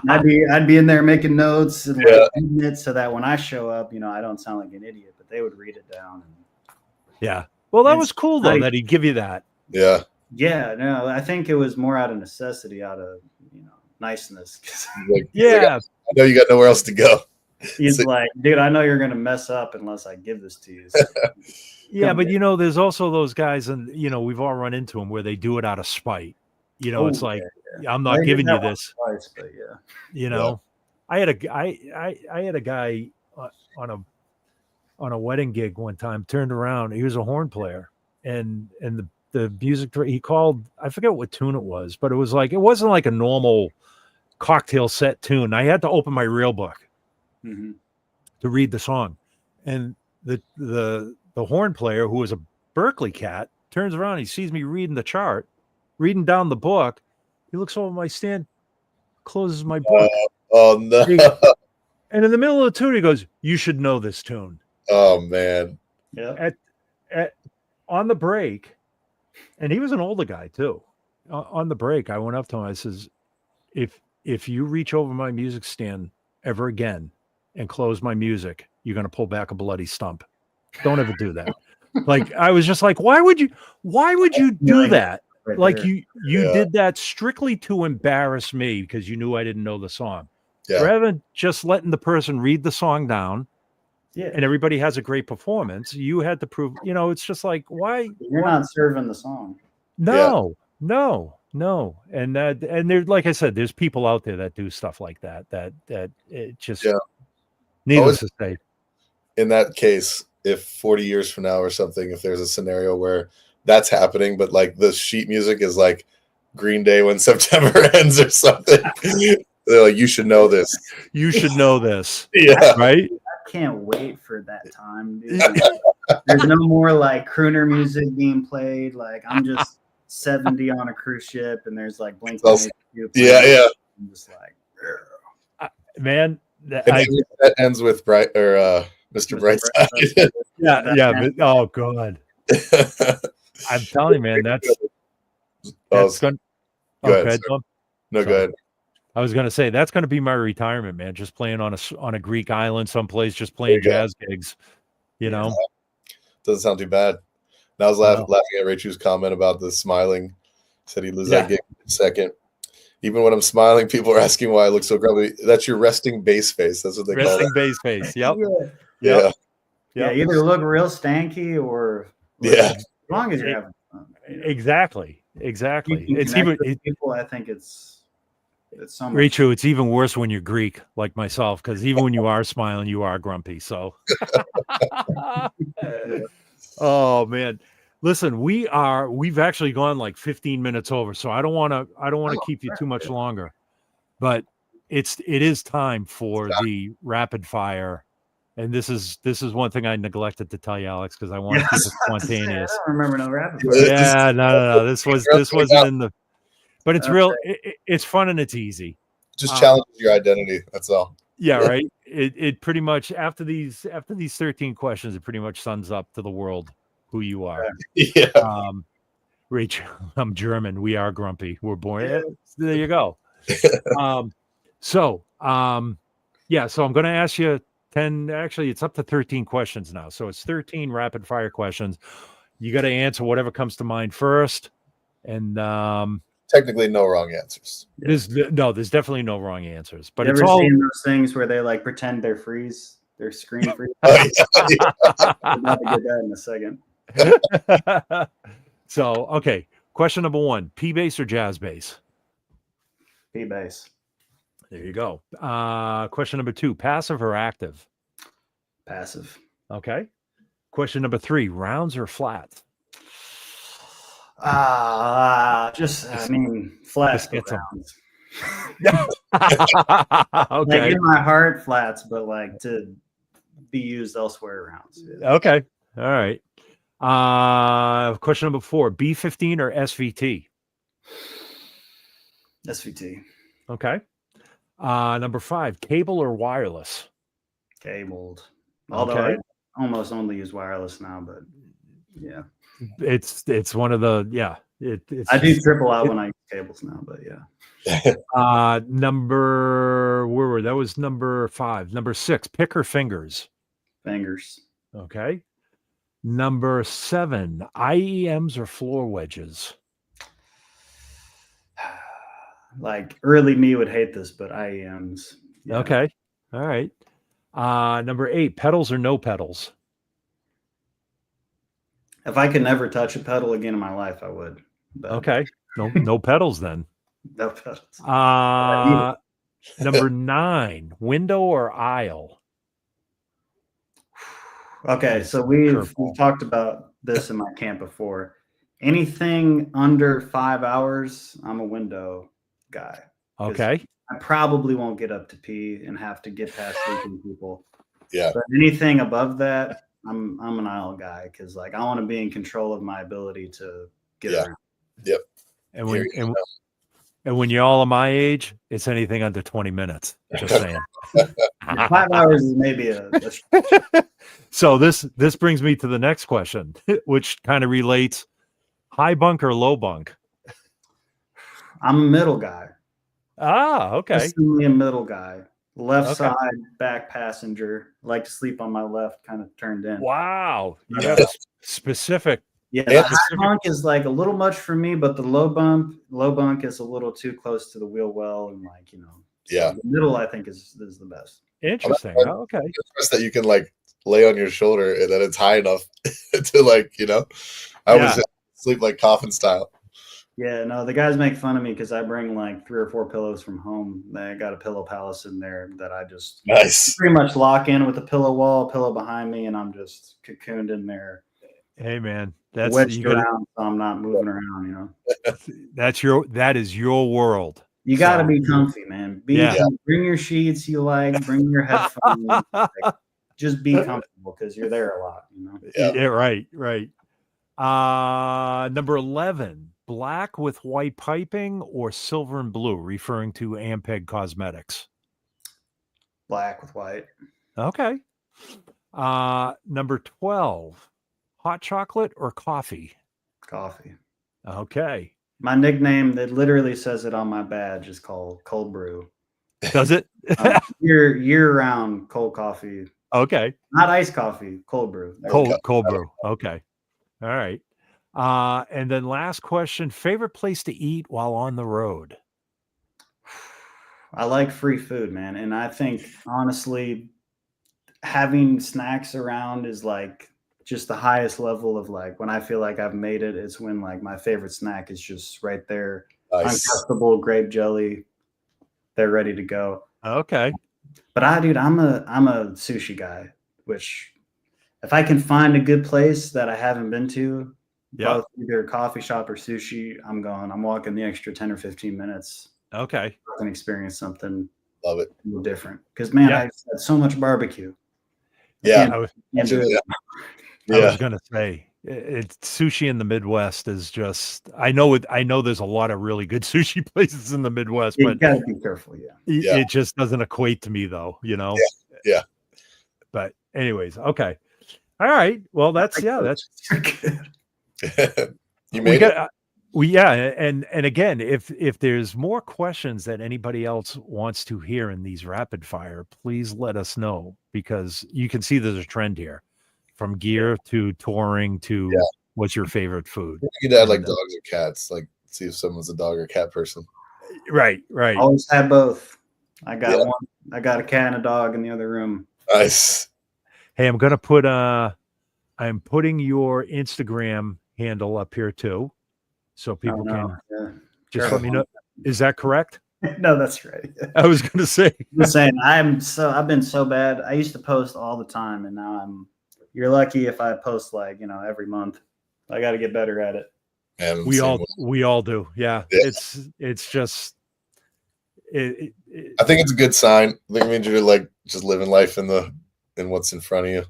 Speaker 3: I'd be in there making notes and like reading it so that when I show up, you know, I don't sound like an idiot, but they would read it down.
Speaker 1: Well, that was cool though, that he'd give you that.
Speaker 2: Yeah.
Speaker 3: Yeah, no, I think it was more out of necessity, out of niceness.
Speaker 2: Like,
Speaker 1: Yeah,
Speaker 2: I know you got nowhere else to go.
Speaker 3: He's
Speaker 2: So-
Speaker 3: like, dude, I know you're gonna mess up unless I give this to you. So
Speaker 1: yeah,
Speaker 3: come
Speaker 1: but
Speaker 3: get
Speaker 1: there's also those guys, and we've all run into them where they do it out of spite. It's
Speaker 3: Oh,
Speaker 1: like,
Speaker 3: yeah.
Speaker 1: I'm
Speaker 3: Well,
Speaker 1: not
Speaker 3: he did
Speaker 1: giving
Speaker 3: that
Speaker 1: you
Speaker 3: once
Speaker 1: this.
Speaker 3: or twice, but yeah.
Speaker 1: I had a guy on a wedding gig one time, turned around, he was a horn player, and the music he called, I forget what tune it was, but it wasn't like a normal cocktail set tune. I had to open my real book
Speaker 3: Mm-hmm.
Speaker 1: to read the song, and the horn player, who was a Berkeley cat, turns around, he sees me reading the chart, reading down the book. He looks over my stand, closes my book,
Speaker 2: oh no!
Speaker 1: and in the middle of the tune, he goes, "You should know this tune."
Speaker 2: Oh man!
Speaker 3: Yeah.
Speaker 1: On the break, and he was an older guy too. On the break, I went up to him. I says, "If you reach over my music stand ever again and close my music, you're going to pull back a bloody stump. Don't ever do that." Like, I was just like, why would you do
Speaker 3: Like,
Speaker 1: that?
Speaker 3: right
Speaker 1: Like,
Speaker 3: there.
Speaker 1: you
Speaker 2: Yeah.
Speaker 1: did that strictly to embarrass me because you knew I didn't know the song.
Speaker 2: Yeah.
Speaker 1: Rather than just letting the person read the song down
Speaker 3: Yeah.
Speaker 1: and everybody has a great performance, you had to prove, it's just like, why?
Speaker 3: You're not serving the song.
Speaker 1: No. And there, like I said, there's people out there that do stuff like that it just,
Speaker 2: Yeah.
Speaker 1: needless to say.
Speaker 2: In that case, if 40 years from now or something, if there's a scenario where that's happening, but like the sheet music is like Green Day when September ends or something, they're like, you should know this.
Speaker 1: You should know this.
Speaker 2: Yeah.
Speaker 1: Right?
Speaker 3: I can't wait for that time, dude. There's no more like crooner music being played. Like I'm just 70 on a cruise ship, and there's like Blink.
Speaker 2: Yeah.
Speaker 3: I'm just like,
Speaker 1: Man,
Speaker 2: that ends with Mr. Brightside.
Speaker 1: yeah. But, oh God, I'm telling you, man, that's going.
Speaker 2: Go ahead,
Speaker 1: Okay,
Speaker 2: no, go ahead.
Speaker 1: I was going to say that's going to be my retirement, man. Just playing on a Greek island someplace, just playing jazz gigs.
Speaker 2: Doesn't sound too bad. And I was laughing at Rachel's comment about the smiling. Said he'd lose that gig in a second. Even when I'm smiling, people are asking why I look so grumpy. That's your resting bass face. That's what they call it.
Speaker 1: Resting bass face. Yep.
Speaker 2: Yeah.
Speaker 3: Yeah. Either look real stanky or as long as you're having fun.
Speaker 1: Exactly. It's even
Speaker 3: people. I think it's so much.
Speaker 1: Rachel, it's even worse when you're Greek like myself, because even when you are smiling, you are grumpy. So, oh man, listen, we've actually gone like 15 minutes over, so I don't want to keep you too much longer, but it is time for the rapid fire. And this is one thing I neglected to tell you, Alex, because I want to keep it spontaneous.
Speaker 3: I don't remember no rapid fire.
Speaker 1: Yeah, no. This wasn't in the. But it's real. It's fun and it's easy.
Speaker 2: Just challenges your identity. That's all.
Speaker 1: Yeah, right. It pretty much after these 13 questions, it pretty much sums up to the world who you are.
Speaker 2: Yeah.
Speaker 1: Rachel, I'm German. We are grumpy. We're born. Yeah. There you go. So I'm going to ask you 10. Actually, it's up to 13 questions now. So it's 13 rapid fire questions. You got to answer whatever comes to mind first. And
Speaker 2: technically no wrong answers.
Speaker 1: There's definitely no wrong answers. But
Speaker 3: it's all seen those things where they like pretend they're screen freeze. I'm about to get that in a second.
Speaker 1: So, okay. Question number 1, P bass or jazz bass?
Speaker 3: P bass.
Speaker 1: There you go. Question number 2, passive or active?
Speaker 3: Passive.
Speaker 1: Okay. Question number 3, rounds or flats?
Speaker 3: Flats.
Speaker 1: Okay.
Speaker 3: Like in my heart, flats, but like to be used elsewhere rounds.
Speaker 1: Yeah. Okay. All right. Question number 4, B15 or SVT?
Speaker 3: SVT.
Speaker 1: Okay. Number 5, cable or wireless?
Speaker 3: Cabled. Although I almost only use wireless now, but yeah.
Speaker 1: It's one of the
Speaker 3: I do triple out when I use cables now, but yeah.
Speaker 1: That was number 5. Number 6, pick or fingers?
Speaker 3: Fingers.
Speaker 1: Okay. Number 7, IEMs or floor wedges?
Speaker 3: like early me would hate this, but IEMs. Yeah.
Speaker 1: Okay. All right. Number 8, pedals or no pedals?
Speaker 3: If I could never touch a pedal again in my life, I would. But
Speaker 1: Okay. No pedals then.
Speaker 3: no pedals.
Speaker 1: Number 9, window or aisle?
Speaker 3: Okay, so we've talked about this in my camp before. Anything under 5 hours, I'm a window guy.
Speaker 1: Okay.
Speaker 3: I probably won't get up to pee and have to get past sleeping people.
Speaker 2: Yeah.
Speaker 3: But anything above that, I'm an aisle guy because like I want to be in control of my ability to get around.
Speaker 2: Yep.
Speaker 1: And when you're all of my age, it's anything under 20 minutes. Just saying.
Speaker 3: 5 hours is maybe a
Speaker 1: So this brings me to the next question, which kind of relates: high bunk or low bunk?
Speaker 3: I'm a middle guy.
Speaker 1: Okay.
Speaker 3: Definitely a middle guy. Left side, back passenger. Like to sleep on my left, kind of turned in.
Speaker 1: Wow. You got a specific.
Speaker 3: Yeah, the high bunk is like a little much for me, but the low bunk is a little too close to the wheel well, and like so the middle I think is the best.
Speaker 1: Interesting. Okay.
Speaker 2: It's that you can like lay on your shoulder and then it's high enough to like I was just sleep like coffin style.
Speaker 3: Yeah, no, the guys make fun of me because I bring like 3 or 4 pillows from home. I got a pillow palace in there that I just pretty much lock in with a pillow wall, pillow behind me, and I'm just cocooned in there.
Speaker 1: Hey man, that's
Speaker 3: wedged around, so I'm not moving around.
Speaker 1: That is your world.
Speaker 3: You got to be comfy, man. Bring your sheets you like. Bring your headphones. Just be comfortable because you're there a lot.
Speaker 1: Yeah, right. Number 11. Black with white piping or silver and blue, referring to Ampeg Cosmetics?
Speaker 3: Black with white.
Speaker 1: Okay. Number 12. Hot chocolate or coffee?
Speaker 3: Coffee.
Speaker 1: Okay.
Speaker 3: My nickname that literally says it on my badge is called Cold Brew.
Speaker 1: Does it?
Speaker 3: Year-round cold coffee.
Speaker 1: Okay.
Speaker 3: Not iced coffee, cold brew.
Speaker 1: Cold brew. Okay. All right. And then last question, favorite place to eat while on the road?
Speaker 3: I like free food, man. And I think, honestly, having snacks around is like just the highest level of like when I feel like I've made it. It's when like my favorite snack is just right there. Nice. Uncrustable grape jelly. They're ready to go.
Speaker 1: Okay.
Speaker 3: But I'm a sushi guy, which if I can find a good place that I haven't been to, both either a coffee shop or sushi, I'm going. I'm walking the extra 10 or 15 minutes.
Speaker 1: Okay.
Speaker 3: I can experience something.
Speaker 2: Love it.
Speaker 3: A little different. Because man, I've had so much barbecue.
Speaker 2: Yeah.
Speaker 1: I was gonna say it's sushi in the Midwest is just I know there's a lot of really good sushi places in the Midwest, but
Speaker 3: you gotta be careful,
Speaker 1: it just doesn't equate to me though,
Speaker 2: Yeah.
Speaker 1: But anyways, okay. All right. Well, that's
Speaker 2: good. You made it.
Speaker 1: And again, if there's more questions that anybody else wants to hear in these rapid fire, please let us know, because you can see there's a trend here from gear to touring to what's your favorite food.
Speaker 2: You could add like dogs or cats, like see if someone's a dog or cat person.
Speaker 1: Right.
Speaker 3: Always have both. I got one. I got a cat and a dog in the other room.
Speaker 2: Nice.
Speaker 1: Hey, I'm gonna put I'm putting your Instagram handle up here too, so people can just let me know. Is that correct?
Speaker 3: No, that's right.
Speaker 1: I was going to say.
Speaker 3: I'm saying I've been so bad. I used to post all the time, and now you're lucky if I post like every month. I got to get better at it.
Speaker 2: And
Speaker 1: we all do. Yeah. It's just.
Speaker 2: I think it's a good sign. I think it means you're like just living life in what's in front of you.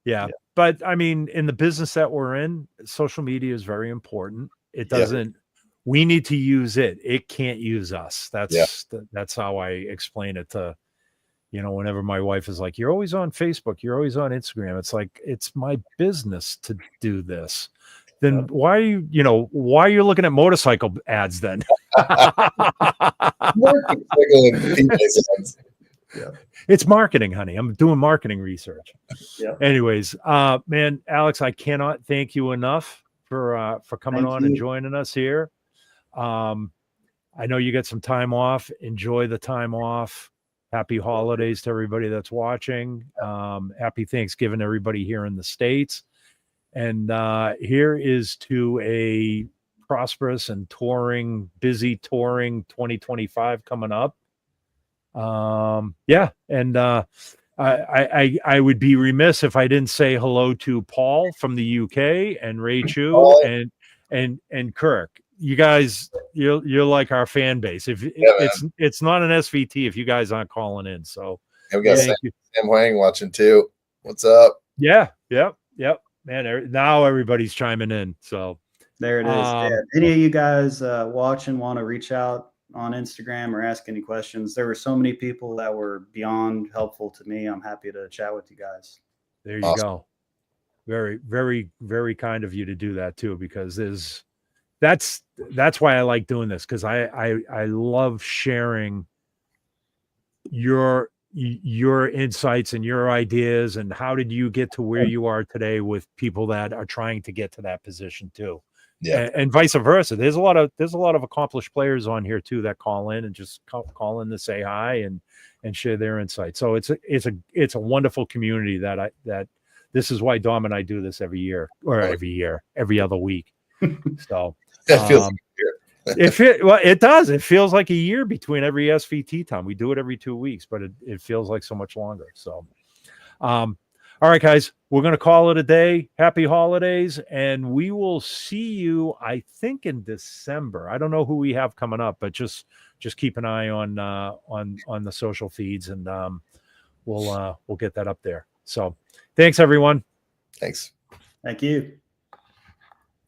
Speaker 1: Yeah. But I mean, in the business that we're in, social media is very important. It doesn't, we need to use it. It can't use us. That's how I explain it to, whenever my wife is like, you're always on Facebook, you're always on Instagram. It's like, it's my business to do this. Then why are you looking at motorcycle ads then? It's marketing, honey. I'm doing marketing research. Anyways, man, Alex, I cannot thank you enough for coming on and joining us here. I know you get some time off. Enjoy the time off. Happy holidays to everybody that's watching. Happy Thanksgiving to everybody here in the States. And here is to a prosperous and busy touring 2025 coming up. Yeah. And I would be remiss if I didn't say hello to Paul from the UK and Ray Chu and Kirk. You guys, you're like our fan base. If it's not an SVT if you guys aren't calling in. So
Speaker 2: and we got Sam Huang watching too. What's up?
Speaker 1: Yeah, yep. Man, now everybody's chiming in. So
Speaker 3: there it is. Yeah. Any of you guys watching want to reach out on Instagram or ask any questions? There were so many people that were beyond helpful to me. I'm happy to chat with you guys.
Speaker 1: There you go. Very, very, very kind of you to do that too, because that's why I like doing this, because I love sharing your insights and your ideas and how did you get to where you are today with people that are trying to get to that position too. Yeah. And vice versa. There's a lot of accomplished players on here too that call in and just call in to say hi and share their insights. So it's a wonderful community that this is why Dom and I do this every other week. So
Speaker 2: that feels
Speaker 1: it does. It feels like a year between every SVT time. We do it every 2 weeks, but it feels like so much longer. So, all right, guys, we're going to call it a day. Happy holidays. And we will see you, I think, in December. I don't know who we have coming up, but just keep an eye on the social feeds, and we'll get that up there. So thanks, everyone.
Speaker 2: Thanks.
Speaker 3: Thank you.